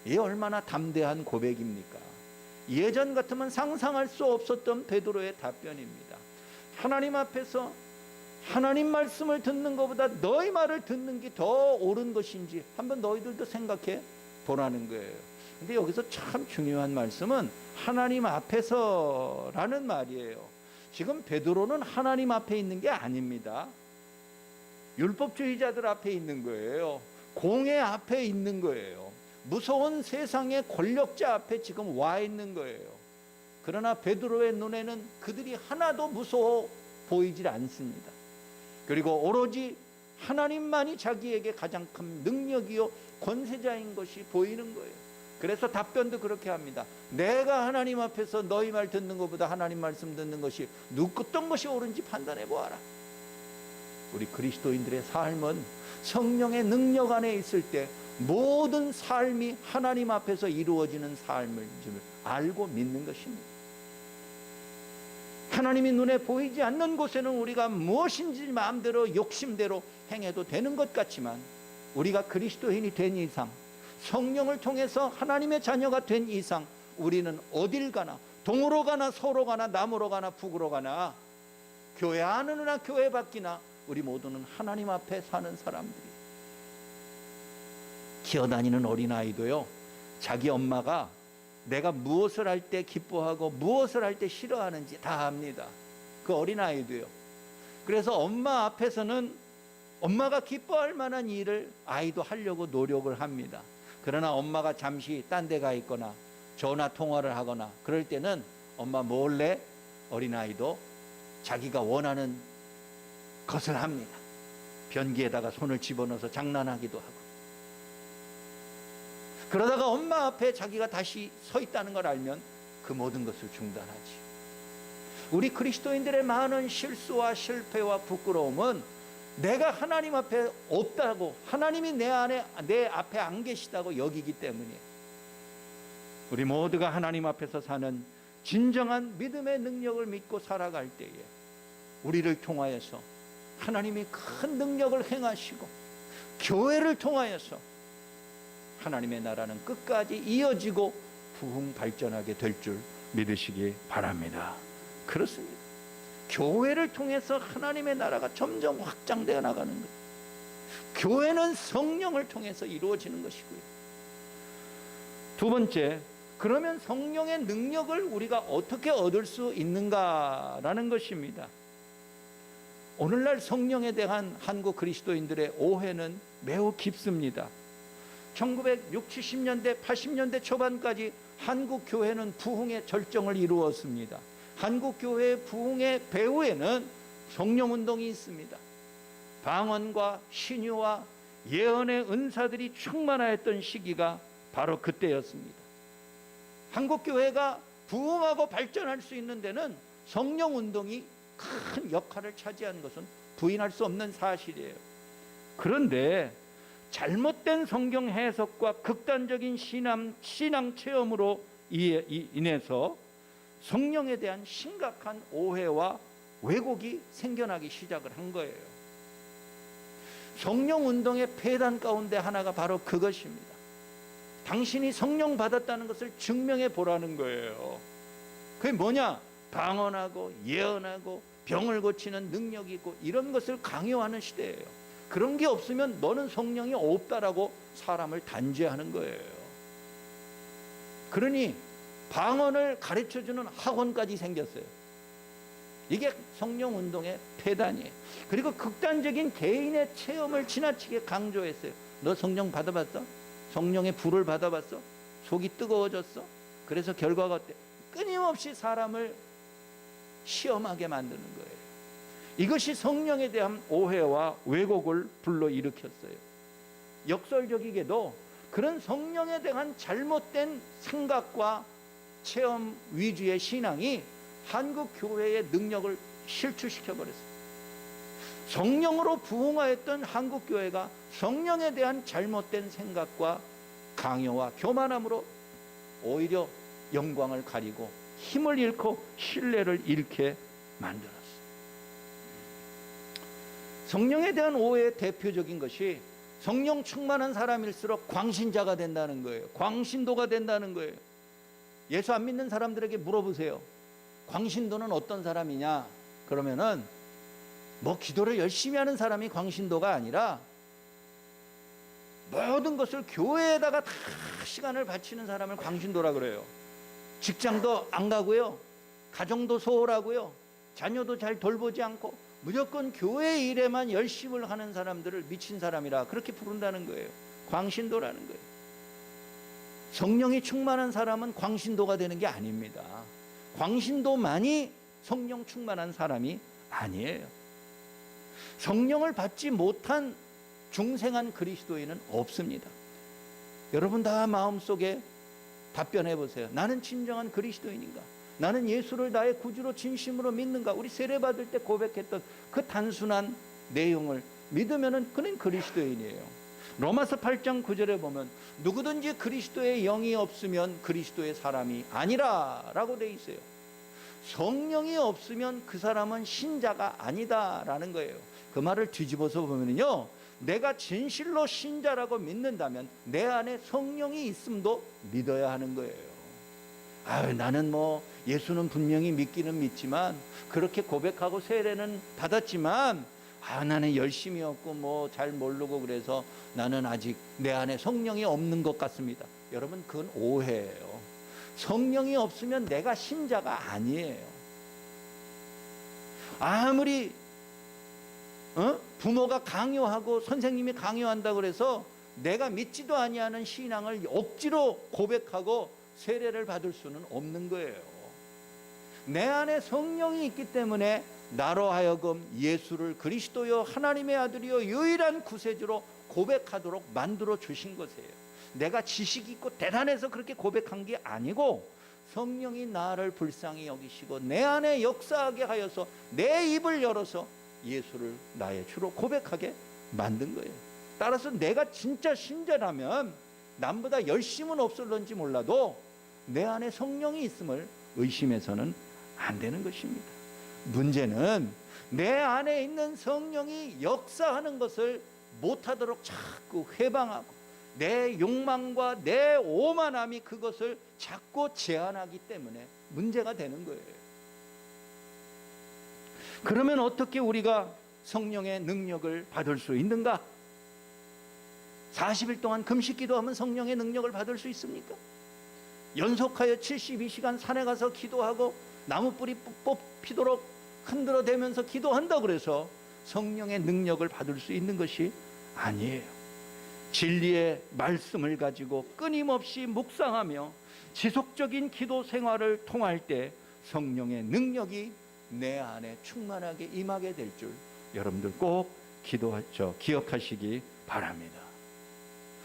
이 얼마나 담대한 고백입니까? 예전 같으면 상상할 수 없었던 베드로의 답변입니다. 하나님 앞에서 하나님 말씀을 듣는 것보다 너희 말을 듣는 게 더 옳은 것인지 한번 너희들도 생각해 보라는 거예요. 근데 여기서 참 중요한 말씀은 하나님 앞에서라는 말이에요. 지금 베드로는 하나님 앞에 있는 게 아닙니다. 율법주의자들 앞에 있는 거예요. 공회 앞에 있는 거예요. 무서운 세상의 권력자 앞에 지금 와 있는 거예요. 그러나 베드로의 눈에는 그들이 하나도 무서워 보이질 않습니다. 그리고 오로지 하나님만이 자기에게 가장 큰 능력이요 권세자인 것이 보이는 거예요. 그래서 답변도 그렇게 합니다. 내가 하나님 앞에서 너희 말 듣는 것보다 하나님 말씀 듣는 것이 어떤 것이 옳은지 판단해 보아라. 우리 그리스도인들의 삶은 성령의 능력 안에 있을 때 모든 삶이 하나님 앞에서 이루어지는 삶을 알고 믿는 것입니다. 하나님이 눈에 보이지 않는 곳에는 우리가 무엇인지 마음대로 욕심대로 행해도 되는 것 같지만 우리가 그리스도인이 된 이상, 성령을 통해서 하나님의 자녀가 된 이상 우리는 어딜 가나 동으로 가나 서로 가나 남으로 가나 북으로 가나 교회 안으나 교회 밖이나 우리 모두는 하나님 앞에 사는 사람들이. 기어다니는 어린아이도요, 자기 엄마가 내가 무엇을 할 때 기뻐하고 무엇을 할 때 싫어하는지 다 압니다. 그 어린아이도요. 그래서 엄마 앞에서는 엄마가 기뻐할 만한 일을 아이도 하려고 노력을 합니다. 그러나 엄마가 잠시 딴 데 가 있거나 전화 통화를 하거나 그럴 때는 엄마 몰래 어린아이도 자기가 원하는 것을 합니다. 변기에다가 손을 집어넣어서 장난하기도 하고. 그러다가 엄마 앞에 자기가 다시 서 있다는 걸 알면 그 모든 것을 중단하지. 우리 그리스도인들의 많은 실수와 실패와 부끄러움은 내가 하나님 앞에 없다고, 하나님이 내 앞에 안 계시다고 여기기 때문이에요. 우리 모두가 하나님 앞에서 사는 진정한 믿음의 능력을 믿고 살아갈 때에 우리를 통하여서 하나님이 큰 능력을 행하시고 교회를 통하여서 하나님의 나라는 끝까지 이어지고 부흥 발전하게 될 줄 믿으시기 바랍니다. 그렇습니다. 교회를 통해서 하나님의 나라가 점점 확장되어 나가는 거예요. 교회는 성령을 통해서 이루어지는 것이고요. 두 번째, 그러면 성령의 능력을 우리가 어떻게 얻을 수 있는가라는 것입니다. 오늘날 성령에 대한 한국 그리스도인들의 오해는 매우 깊습니다. 1960, 70년대, 80년대 초반까지 한국 교회는 부흥의 절정을 이루었습니다. 한국 교회의 부흥의 배후에는 성령운동이 있습니다. 방언과 신유와 예언의 은사들이 충만하였던 시기가 바로 그때였습니다. 한국 교회가 부흥하고 발전할 수 있는 데는 성령운동이 큰 역할을 차지한 것은 부인할 수 없는 사실이에요. 그런데 잘못된 성경 해석과 극단적인 신앙 체험으로 인해서 성령에 대한 심각한 오해와 왜곡이 생겨나기 시작을 한 거예요. 성령 운동의 폐단 가운데 하나가 바로 그것입니다. 당신이 성령 받았다는 것을 증명해 보라는 거예요. 그게 뭐냐? 방언하고 예언하고 병을 고치는 능력이 있고 이런 것을 강요하는 시대예요. 그런 게 없으면 너는 성령이 없다라고 사람을 단죄하는 거예요. 그러니 방언을 가르쳐주는 학원까지 생겼어요. 이게 성령 운동의 폐단이에요. 그리고 극단적인 개인의 체험을 지나치게 강조했어요. 너 성령 받아봤어? 성령의 불을 받아봤어? 속이 뜨거워졌어? 그래서 결과가 어때? 끊임없이 사람을 시험하게 만드는 거예요. 이것이 성령에 대한 오해와 왜곡을 불러일으켰어요. 역설적이게도 그런 성령에 대한 잘못된 생각과 체험 위주의 신앙이 한국 교회의 능력을 실추시켜버렸어요. 성령으로 부흥하였던 한국 교회가 성령에 대한 잘못된 생각과 강요와 교만함으로 오히려 영광을 가리고 힘을 잃고 신뢰를 잃게 만들었어요. 성령에 대한 오해의 대표적인 것이 성령 충만한 사람일수록 광신자가 된다는 거예요. 광신도가 된다는 거예요. 예수 안 믿는 사람들에게 물어보세요. 광신도는 어떤 사람이냐? 그러면은 뭐 기도를 열심히 하는 사람이 광신도가 아니라 모든 것을 교회에다가 다 시간을 바치는 사람을 광신도라 그래요. 직장도 안 가고요, 가정도 소홀하고요, 자녀도 잘 돌보지 않고 무조건 교회 일에만 열심을 하는 사람들을 미친 사람이라 그렇게 부른다는 거예요. 광신도라는 거예요. 성령이 충만한 사람은 광신도가 되는 게 아닙니다. 광신도만이 성령 충만한 사람이 아니에요. 성령을 받지 못한 중생한 그리스도인은 없습니다. 여러분 다 마음속에 답변해 보세요. 나는 진정한 그리스도인인가? 나는 예수를 나의 구주로 진심으로 믿는가? 우리 세례받을 때 고백했던 그 단순한 내용을 믿으면은 그는 그리스도인이에요. 로마서 8장 9절에 보면 누구든지 그리스도의 영이 없으면 그리스도의 사람이 아니라 라고 돼 있어요. 성령이 없으면 그 사람은 신자가 아니다라는 거예요. 그 말을 뒤집어서 보면요, 내가 진실로 신자라고 믿는다면 내 안에 성령이 있음도 믿어야 하는 거예요. 나는 뭐 예수는 분명히 믿기는 믿지만, 그렇게 고백하고 세례는 받았지만 나는 열심히 없고 뭐 잘 모르고 그래서 나는 아직 내 안에 성령이 없는 것 같습니다. 여러분 그건 오해예요. 성령이 없으면 내가 신자가 아니에요. 아무리 부모가 강요하고 선생님이 강요한다고 그래서 내가 믿지도 아니하는 신앙을 억지로 고백하고 세례를 받을 수는 없는 거예요. 내 안에 성령이 있기 때문에 나로 하여금 예수를 그리스도여 하나님의 아들이여 유일한 구세주로 고백하도록 만들어 주신 것이에요. 내가 지식 있고 대단해서 그렇게 고백한 게 아니고 성령이 나를 불쌍히 여기시고 내 안에 역사하게 하여서 내 입을 열어서 예수를 나의 주로 고백하게 만든 거예요. 따라서 내가 진짜 신자라면 남보다 열심은 없을런지 몰라도 내 안에 성령이 있음을 의심해서는 안 되는 것입니다. 문제는 내 안에 있는 성령이 역사하는 것을 못하도록 자꾸 회방하고 내 욕망과 내 오만함이 그것을 자꾸 제한하기 때문에 문제가 되는 거예요. 그러면 어떻게 우리가 성령의 능력을 받을 수 있는가? 40일 동안 금식 기도하면 성령의 능력을 받을 수 있습니까? 연속하여 72시간 산에 가서 기도하고 나무뿌리 뽑히도록 흔들어대면서 기도한다 그래서 성령의 능력을 받을 수 있는 것이 아니에요. 진리의 말씀을 가지고 끊임없이 묵상하며 지속적인 기도 생활을 통할 때 성령의 능력이 내 안에 충만하게 임하게 될 줄 여러분들 꼭 기억하시기 바랍니다.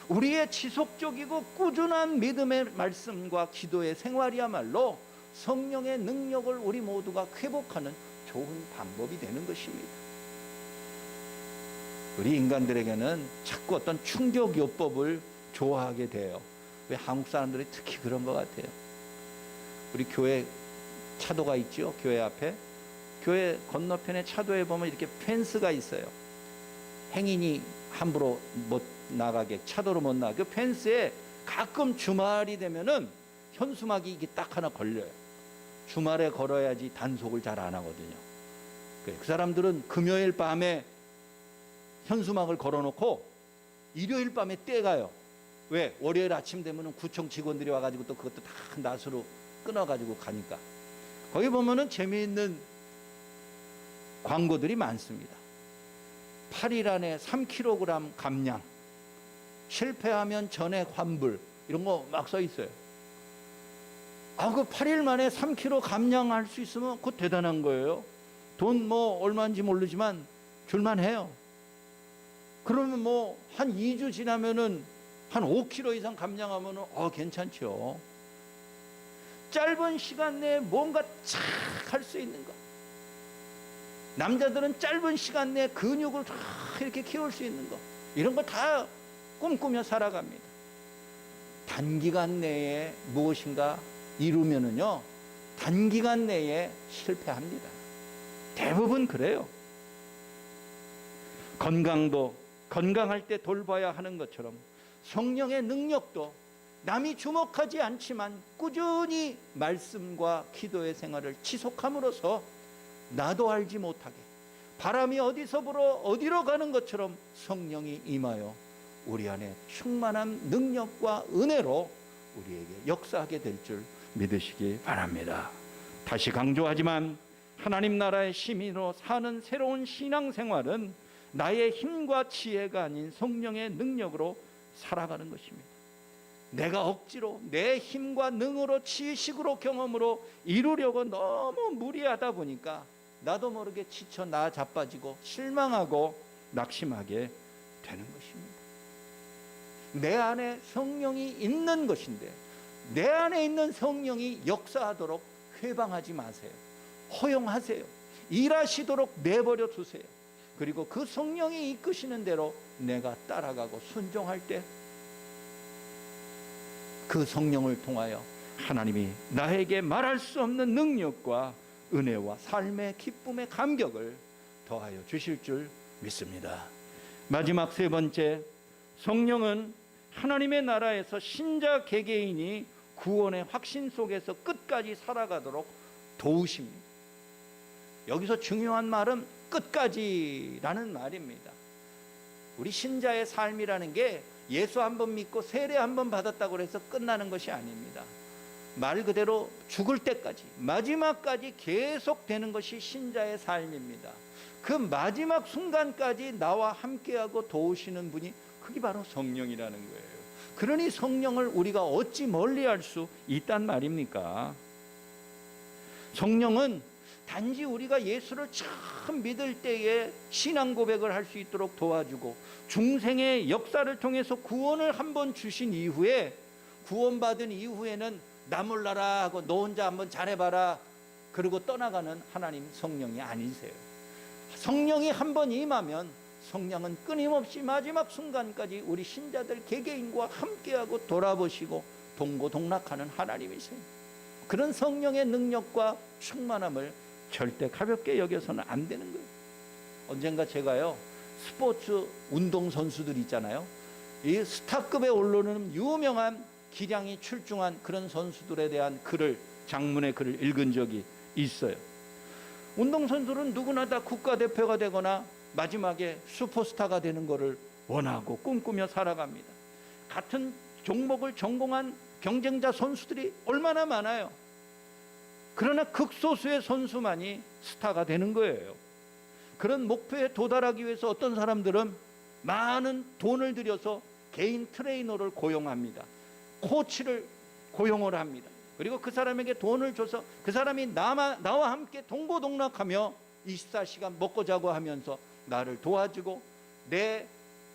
우리의 지속적이고 꾸준한 믿음의 말씀과 기도의 생활이야말로 성령의 능력을 우리 모두가 회복하는 좋은 방법이 되는 것입니다. 우리 인간들에게는 자꾸 어떤 충격요법을 좋아하게 돼요. 왜 한국 사람들이 특히 그런 것 같아요. 우리 교회 차도가 있죠. 교회 앞에 교회 건너편에 차도에 보면 이렇게 펜스가 있어요. 행인이 함부로 못 나가게 차도로 못 나가게 그 펜스에 가끔 주말이 되면은 현수막이 이게 딱 하나 걸려요. 주말에 걸어야지 단속을 잘 안 하거든요. 그 사람들은 금요일 밤에 현수막을 걸어놓고 일요일 밤에 떼가요. 왜? 월요일 아침 되면은 구청 직원들이 와가지고 또 그것도 다 낫으로 끊어가지고 가니까. 거기 보면은 재미있는 광고들이 많습니다. 8일 안에 3kg 감량, 실패하면 전액 환불, 이런 거 막 써 있어요. 그 8일 만에 3kg 감량할 수 있으면 그거 대단한 거예요. 돈 뭐 얼마인지 모르지만 줄만 해요. 그러면 뭐 한 2주 지나면은 한 5kg 이상 감량하면은 괜찮죠. 짧은 시간 내에 뭔가 착 할 수 있는 거. 남자들은 짧은 시간 내에 근육을 쫙 이렇게 키울 수 있는 거, 이런 거 다 꿈꾸며 살아갑니다. 단기간 내에 무엇인가 이루면은요, 단기간 내에 실패합니다. 대부분 그래요. 건강도 건강할 때 돌봐야 하는 것처럼 성령의 능력도 남이 주목하지 않지만 꾸준히 말씀과 기도의 생활을 지속함으로써 나도 알지 못하게 바람이 어디서 불어 어디로 가는 것처럼 성령이 임하여 우리 안에 충만한 능력과 은혜로 우리에게 역사하게 될 줄 믿으시기 바랍니다. 다시 강조하지만 하나님 나라의 시민으로 사는 새로운 신앙생활은 나의 힘과 지혜가 아닌 성령의 능력으로 살아가는 것입니다. 내가 억지로 내 힘과 능으로 지식으로 경험으로 이루려고 너무 무리하다 보니까 나도 모르게 지쳐 나 자빠지고 실망하고 낙심하게 되는 것입니다. 내 안에 성령이 있는 것인데 내 안에 있는 성령이 역사하도록 회방하지 마세요. 허용하세요. 일하시도록 내버려 두세요. 그리고 그 성령이 이끄시는 대로 내가 따라가고 순종할 때 그 성령을 통하여 하나님이 나에게 말할 수 없는 능력과 은혜와 삶의 기쁨의 감격을 더하여 주실 줄 믿습니다. 마지막 세 번째, 성령은 하나님의 나라에서 신자 개개인이 구원의 확신 속에서 끝까지 살아가도록 도우십니다. 여기서 중요한 말은 끝까지라는 말입니다. 우리 신자의 삶이라는 게 예수 한 번 믿고 세례 한 번 받았다고 해서 끝나는 것이 아닙니다. 말 그대로 죽을 때까지 마지막까지 계속되는 것이 신자의 삶입니다. 그 마지막 순간까지 나와 함께하고 도우시는 분이 그게 바로 성령이라는 거예요. 그러니 성령을 우리가 어찌 멀리할 수 있단 말입니까? 성령은 단지 우리가 예수를 처음 믿을 때에 신앙 고백을 할 수 있도록 도와주고 중생의 역사를 통해서 구원을 한번 주신 이후에 구원받은 이후에는 나 몰라라 하고 너 혼자 한번 잘해봐라 그러고 떠나가는 하나님 성령이 아니세요. 성령이 한번 임하면 성령은 끊임없이 마지막 순간까지 우리 신자들 개개인과 함께하고 돌아보시고 동고동락하는 하나님이세요. 그런 성령의 능력과 충만함을 절대 가볍게 여겨서는 안 되는 거예요. 언젠가 제가요 스포츠 운동선수들 있잖아요. 이 스타급에 오르는 유명한 기량이 출중한 그런 선수들에 대한 글을 장문의 글을 읽은 적이 있어요. 운동선수들은 누구나 다 국가대표가 되거나 마지막에 슈퍼스타가 되는 것을 원하고 꿈꾸며 살아갑니다. 같은 종목을 전공한 경쟁자 선수들이 얼마나 많아요. 그러나 극소수의 선수만이 스타가 되는 거예요. 그런 목표에 도달하기 위해서 어떤 사람들은 많은 돈을 들여서 개인 트레이너를 고용합니다. 코치를 고용을 합니다. 그리고 그 사람에게 돈을 줘서 그 사람이 나와 함께 동고동락하며 24시간 먹고 자고 하면서 나를 도와주고 내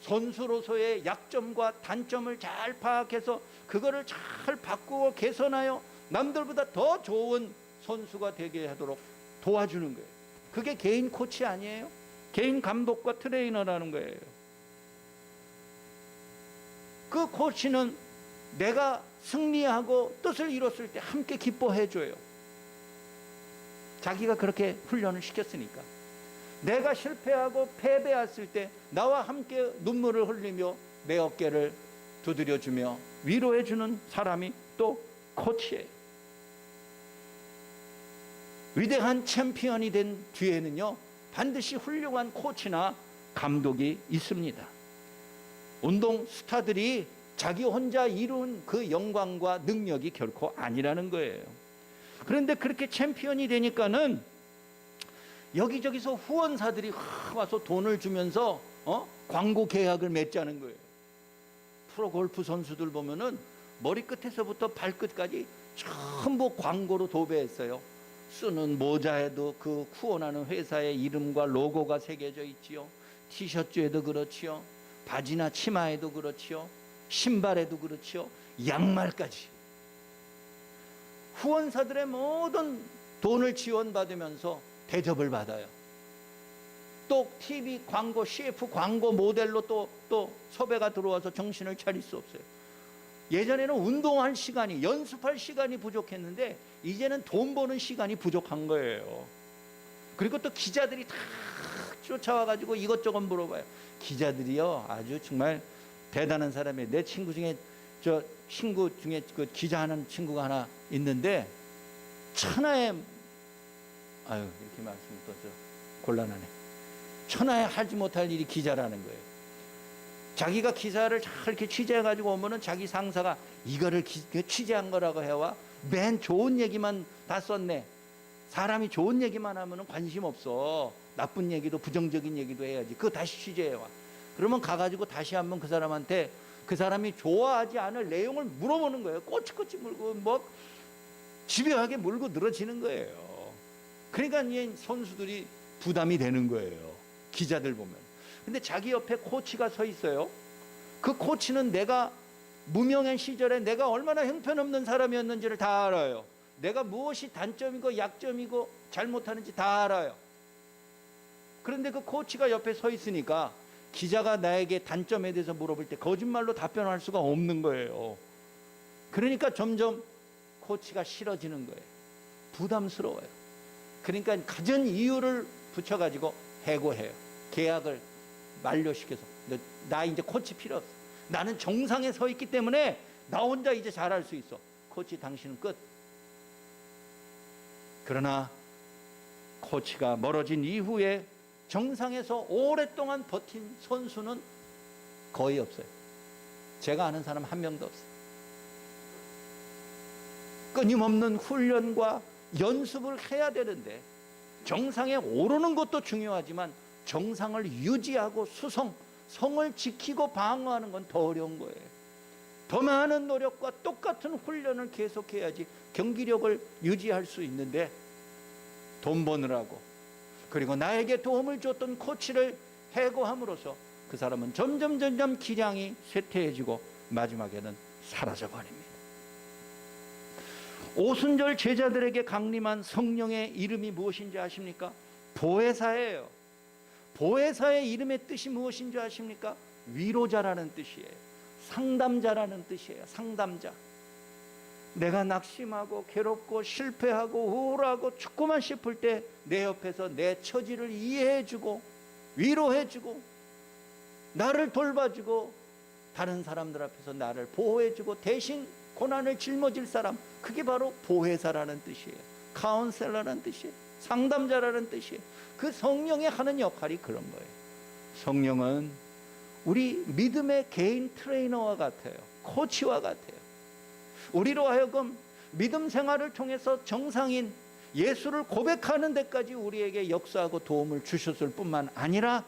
선수로서의 약점과 단점을 잘 파악해서 그거를 잘 바꾸고 개선하여 남들보다 더 좋은 선수가 되게 하도록 도와주는 거예요. 그게 개인 코치 아니에요? 개인 감독과 트레이너라는 거예요. 그 코치는 내가 승리하고 뜻을 이뤘을 때 함께 기뻐해 줘요. 자기가 그렇게 훈련을 시켰으니까. 내가 실패하고 패배했을 때 나와 함께 눈물을 흘리며 내 어깨를 두드려주며 위로해 주는 사람이 또 코치예요. 위대한 챔피언이 된 뒤에는요 반드시 훌륭한 코치나 감독이 있습니다. 운동 스타들이 자기 혼자 이룬 그 영광과 능력이 결코 아니라는 거예요. 그런데 그렇게 챔피언이 되니까는 여기저기서 후원사들이 와서 돈을 주면서 광고 계약을 맺자는 거예요. 프로골프 선수들 보면은 머리끝에서부터 발끝까지 전부 광고로 도배했어요. 쓰는 모자에도 그 후원하는 회사의 이름과 로고가 새겨져 있지요. 티셔츠에도 그렇지요. 바지나 치마에도 그렇지요. 신발에도 그렇지요. 양말까지. 후원사들의 모든 돈을 지원받으면서 대접을 받아요. 또 TV 광고, CF 광고 모델로 또 섭외가 들어와서 정신을 차릴 수 없어요. 예전에는 운동할 시간이, 연습할 시간이 부족했는데 이제는 돈 버는 시간이 부족한 거예요. 그리고 또 기자들이 다 쫓아와가지고 이것저것 물어봐요. 기자들이요 아주 정말 대단한 사람이에요. 내 친구 중에 그 기자하는 친구가 하나 있는데 천하에 이렇게 말씀이 또 곤란하네. 천하에 하지 못할 일이 기자라는 거예요. 자기가 기사를 잘 이렇게 취재해가지고 오면은 자기 상사가 이거를 취재한 거라고 해와 맨 좋은 얘기만 다 썼네. 사람이 좋은 얘기만 하면은 관심 없어. 나쁜 얘기도 부정적인 얘기도 해야지. 그거 다시 취재해와. 그러면 가가지고 다시 한번 그 사람한테 그 사람이 좋아하지 않을 내용을 물어보는 거예요. 꼬치꼬치 물고 뭐 집요하게 물고 늘어지는 거예요. 그러니까 이 선수들이 부담이 되는 거예요. 기자들 보면. 근데 자기 옆에 코치가 서 있어요. 그 코치는 내가 무명의 시절에 내가 얼마나 형편없는 사람이었는지를 다 알아요. 내가 무엇이 단점이고 약점이고 잘못하는지 다 알아요. 그런데 그 코치가 옆에 서 있으니까 기자가 나에게 단점에 대해서 물어볼 때 거짓말로 답변할 수가 없는 거예요. 그러니까 점점 코치가 싫어지는 거예요. 부담스러워요. 그러니까 가진 이유를 붙여가지고 해고해요. 계약을 만료시켜서 나 이제 코치 필요 없어. 나는 정상에 서 있기 때문에 나 혼자 이제 잘할 수 있어. 코치 당신은 끝. 그러나 코치가 멀어진 이후에 정상에서 오랫동안 버틴 선수는 거의 없어요. 제가 아는 사람 한 명도 없어요. 끊임없는 훈련과 연습을 해야 되는데 정상에 오르는 것도 중요하지만 정상을 유지하고 성을 지키고 방어하는 건 더 어려운 거예요. 더 많은 노력과 똑같은 훈련을 계속해야지 경기력을 유지할 수 있는데 돈 버느라고 그리고 나에게 도움을 줬던 코치를 해고함으로써 그 사람은 점점 기량이 쇠퇴해지고 마지막에는 사라져버립니다. 오순절 제자들에게 강림한 성령의 이름이 무엇인지 아십니까? 보혜사예요. 보혜사의 이름의 뜻이 무엇인지 아십니까? 위로자라는 뜻이에요. 상담자라는 뜻이에요. 상담자. 내가 낙심하고 괴롭고 실패하고 우울하고 죽고만 싶을 때 내 옆에서 내 처지를 이해해주고 위로해주고 나를 돌봐주고 다른 사람들 앞에서 나를 보호해주고 대신 고난을 짊어질 사람, 그게 바로 보혜사라는 뜻이에요. 카운셀러라는 뜻이에요. 상담자라는 뜻이에요. 그 성령이 하는 역할이 그런 거예요. 성령은 우리 믿음의 개인 트레이너와 같아요. 코치와 같아요. 우리로 하여금 믿음 생활을 통해서 정상인 예수를 고백하는 데까지 우리에게 역사하고 도움을 주셨을 뿐만 아니라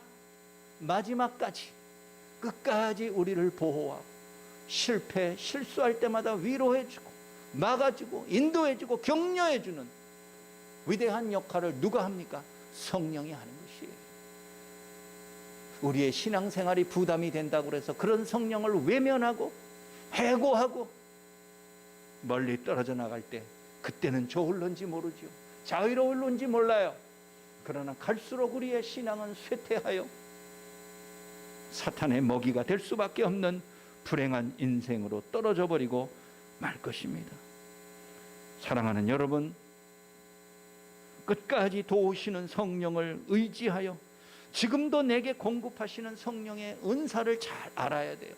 마지막까지 끝까지 우리를 보호하고 실수할 때마다 위로해주고 막아주고 인도해주고 격려해주는 위대한 역할을 누가 합니까? 성령이 하는 것이에요. 우리의 신앙생활이 부담이 된다고 해서 그런 성령을 외면하고 해고하고 멀리 떨어져 나갈 때 그때는 좋을런지 모르죠. 자유로울런지 몰라요. 그러나 갈수록 우리의 신앙은 쇠퇴하여 사탄의 먹이가 될 수밖에 없는 불행한 인생으로 떨어져 버리고 말 것입니다. 사랑하는 여러분, 끝까지 도우시는 성령을 의지하여 지금도 내게 공급하시는 성령의 은사를 잘 알아야 돼요.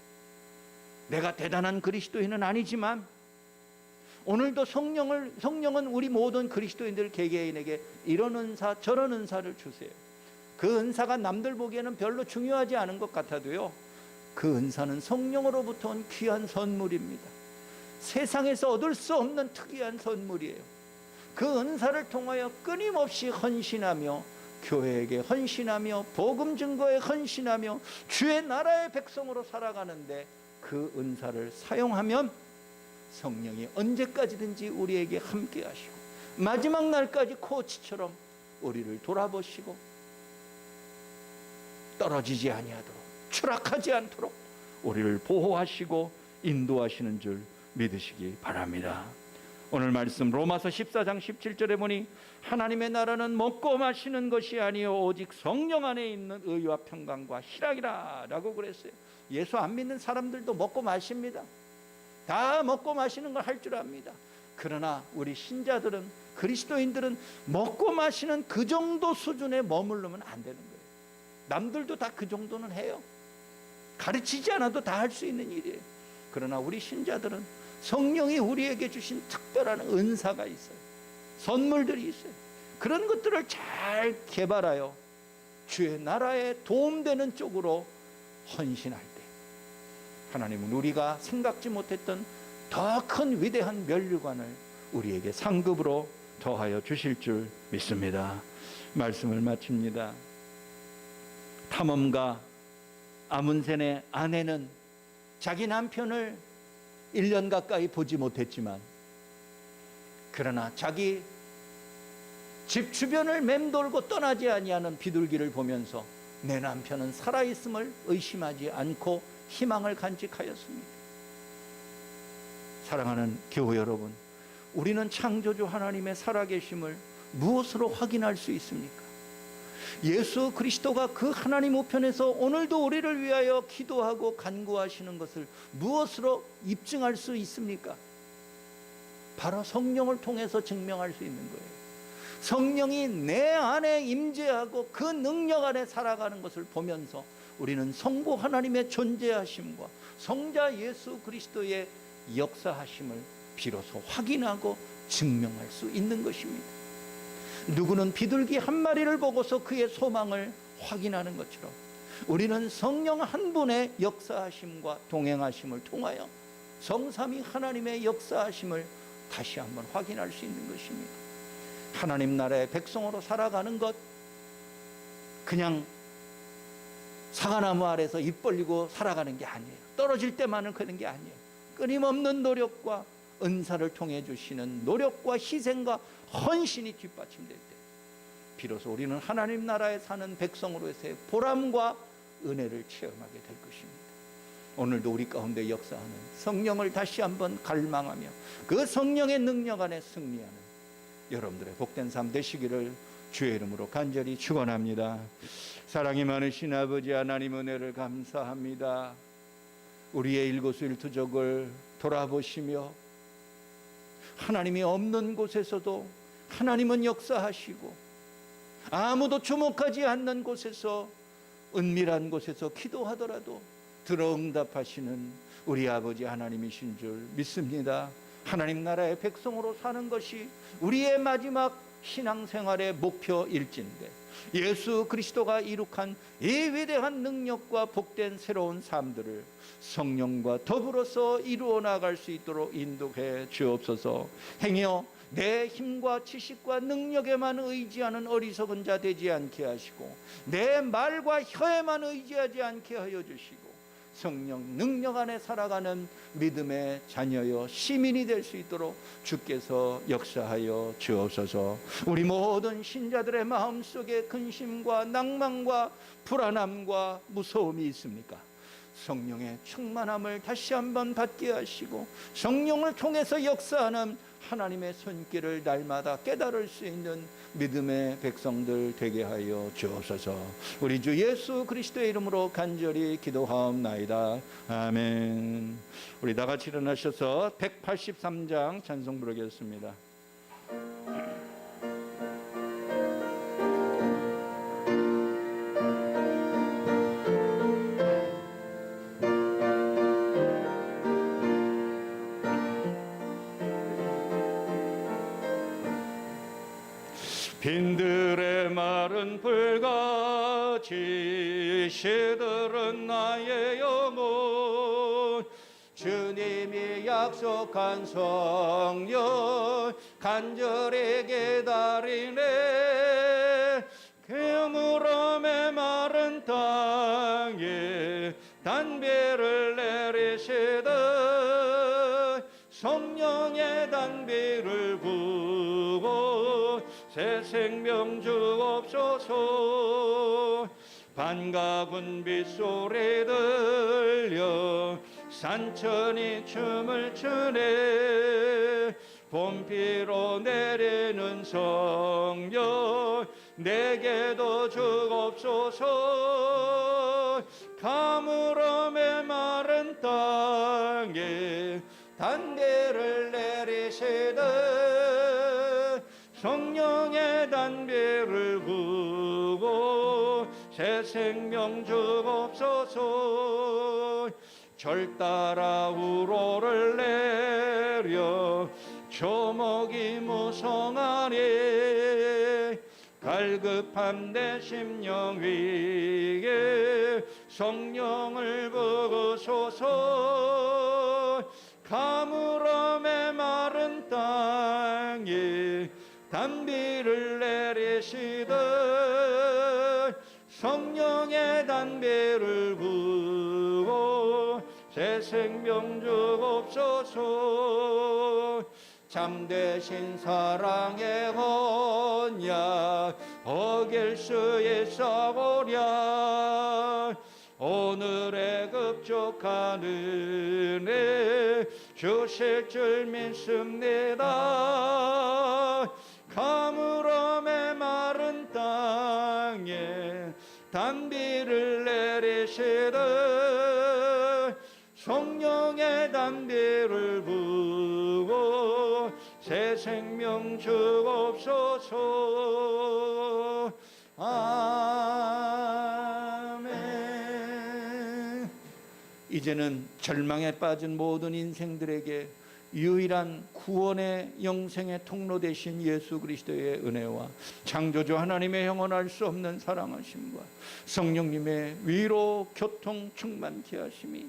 내가 대단한 그리스도인은 아니지만 오늘도 성령은 우리 모든 그리스도인들 개개인에게 이런 은사 저런 은사를 주세요. 그 은사가 남들 보기에는 별로 중요하지 않은 것 같아도요, 그 은사는 성령으로부터 온 귀한 선물입니다. 세상에서 얻을 수 없는 특이한 선물이에요. 그 은사를 통하여 끊임없이 헌신하며 교회에게 헌신하며 복음 증거에 헌신하며 주의 나라의 백성으로 살아가는데 그 은사를 사용하면 성령이 언제까지든지 우리에게 함께 하시고 마지막 날까지 코치처럼 우리를 돌아보시고 떨어지지 아니하도록 추락하지 않도록 우리를 보호하시고 인도하시는 줄 믿으시기 바랍니다. 오늘 말씀 로마서 14장 17절에 보니 하나님의 나라는 먹고 마시는 것이 아니요 오직 성령 안에 있는 의와 평강과 희락이라 라고 그랬어요. 예수 안 믿는 사람들도 먹고 마십니다. 다 먹고 마시는 걸 할 줄 압니다. 그러나 우리 신자들은 그리스도인들은 먹고 마시는 그 정도 수준에 머무르면 안 되는 거예요. 남들도 다 그 정도는 해요. 가르치지 않아도 다 할 수 있는 일이에요. 그러나 우리 신자들은 성령이 우리에게 주신 특별한 은사가 있어요. 선물들이 있어요. 그런 것들을 잘 개발하여 주의 나라에 도움되는 쪽으로 헌신할 때 하나님은 우리가 생각지 못했던 더 큰 위대한 면류관을 우리에게 상급으로 더하여 주실 줄 믿습니다. 말씀을 마칩니다. 탐험가 아문센의 아내는 자기 남편을 1년 가까이 보지 못했지만 그러나 자기 집 주변을 맴돌고 떠나지 아니하는 비둘기를 보면서 내 남편은 살아있음을 의심하지 않고 희망을 간직하였습니다. 사랑하는 교회 여러분, 우리는 창조주 하나님의 살아계심을 무엇으로 확인할 수 있습니까? 예수 그리스도가 그 하나님 우편에서 오늘도 우리를 위하여 기도하고 간구하시는 것을 무엇으로 입증할 수 있습니까? 바로 성령을 통해서 증명할 수 있는 거예요. 성령이 내 안에 임재하고 그 능력 안에 살아가는 것을 보면서 우리는 성부 하나님의 존재하심과 성자 예수 그리스도의 역사하심을 비로소 확인하고 증명할 수 있는 것입니다. 누구는 비둘기 한 마리를 보고서 그의 소망을 확인하는 것처럼 우리는 성령 한 분의 역사하심과 동행하심을 통하여 성삼위 하나님의 역사하심을 다시 한번 확인할 수 있는 것입니다. 하나님 나라의 백성으로 살아가는 것, 그냥 사과나무 아래서 입 벌리고 살아가는 게 아니에요. 떨어질 때만은 그런 게 아니에요. 끊임없는 노력과 은사를 통해 주시는 노력과 희생과 헌신이 뒷받침될 때 비로소 우리는 하나님 나라에 사는 백성으로서의 보람과 은혜를 체험하게 될 것입니다. 오늘도 우리 가운데 역사하는 성령을 다시 한번 갈망하며 그 성령의 능력 안에 승리하는 여러분들의 복된 삶 되시기를 주의 이름으로 간절히 축원합니다. 사랑이 많으신 아버지 하나님 은혜를 감사합니다. 우리의 일거수일투족을 돌아보시며 하나님이 없는 곳에서도 하나님은 역사하시고 아무도 주목하지 않는 곳에서 은밀한 곳에서 기도하더라도 들어 응답하시는 우리 아버지 하나님이신 줄 믿습니다. 하나님 나라의 백성으로 사는 것이 우리의 마지막 신앙생활의 목표일진데 예수 그리스도가 이룩한 이 위대한 능력과 복된 새로운 삶들을 성령과 더불어서 이루어 나갈 수 있도록 인도해 주옵소서. 행여 내 힘과 지식과 능력에만 의지하는 어리석은 자 되지 않게 하시고 내 말과 혀에만 의지하지 않게 하여 주시고 성령 능력 안에 살아가는 믿음의 자녀여 시민이 될 수 있도록 주께서 역사하여 주옵소서. 우리 모든 신자들의 마음속에 근심과 낭만과 불안함과 무서움이 있습니까? 성령의 충만함을 다시 한번 받게 하시고 성령을 통해서 역사하는 하나님의 손길을 날마다 깨달을 수 있는 믿음의 백성들 되게 하여 주옵소서. 우리 주 예수 그리스도의 이름으로 간절히 기도하옵나이다. 아멘. 우리 다 같이 일어나셔서 183장 찬송 부르겠습니다. 빈들의 마른 불같이 시들은 나의 영혼 주님이 약속한 성령 간절히 기다리네. 그물음의 마른 땅에 단비를 내리시듯 성령의 단비를 부고 새 생명 주옵소서. 반가운 빗소리 들려 산천이 춤을 추네. 봄비로 내리는 성령 내게도 주옵소서. 가물음의 마른 땅에 단비를 내리시듯 성령의 단비를 부고 새 생명 주옵소서. 절 따라 우로를 내려 조목이 무성하니 갈급한 내 심령 위에 성령을 부으소서. 가물어 메마른 땅에 단비를 내리시듯 성령의 단비를 부어 새 생명 주옵소서. 참되신 사랑의 언약 어길 수 있어보랴. 오늘의 급족한 은혜 주실 줄 믿습니다. 가물어 메마른 땅에 단비를 내리시듯 성령의 단비를 부어 새 생명 주옵소서. 아멘. 이제는 절망에 빠진 모든 인생들에게 유일한 구원의 영생의 통로 되신 예수 그리스도의 은혜와 창조주 하나님의 영원할 수 없는 사랑하심과 성령님의 위로 교통 충만케 하심이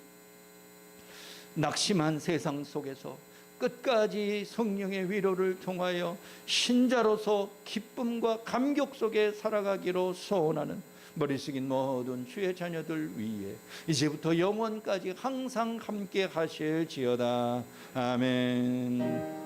낙심한 세상 속에서 끝까지 성령의 위로를 통하여 신자로서 기쁨과 감격 속에 살아가기로 소원하는 머리 숙인 모든 주의 자녀들 위에 이제부터 영원까지 항상 함께 하실지어다. 아멘.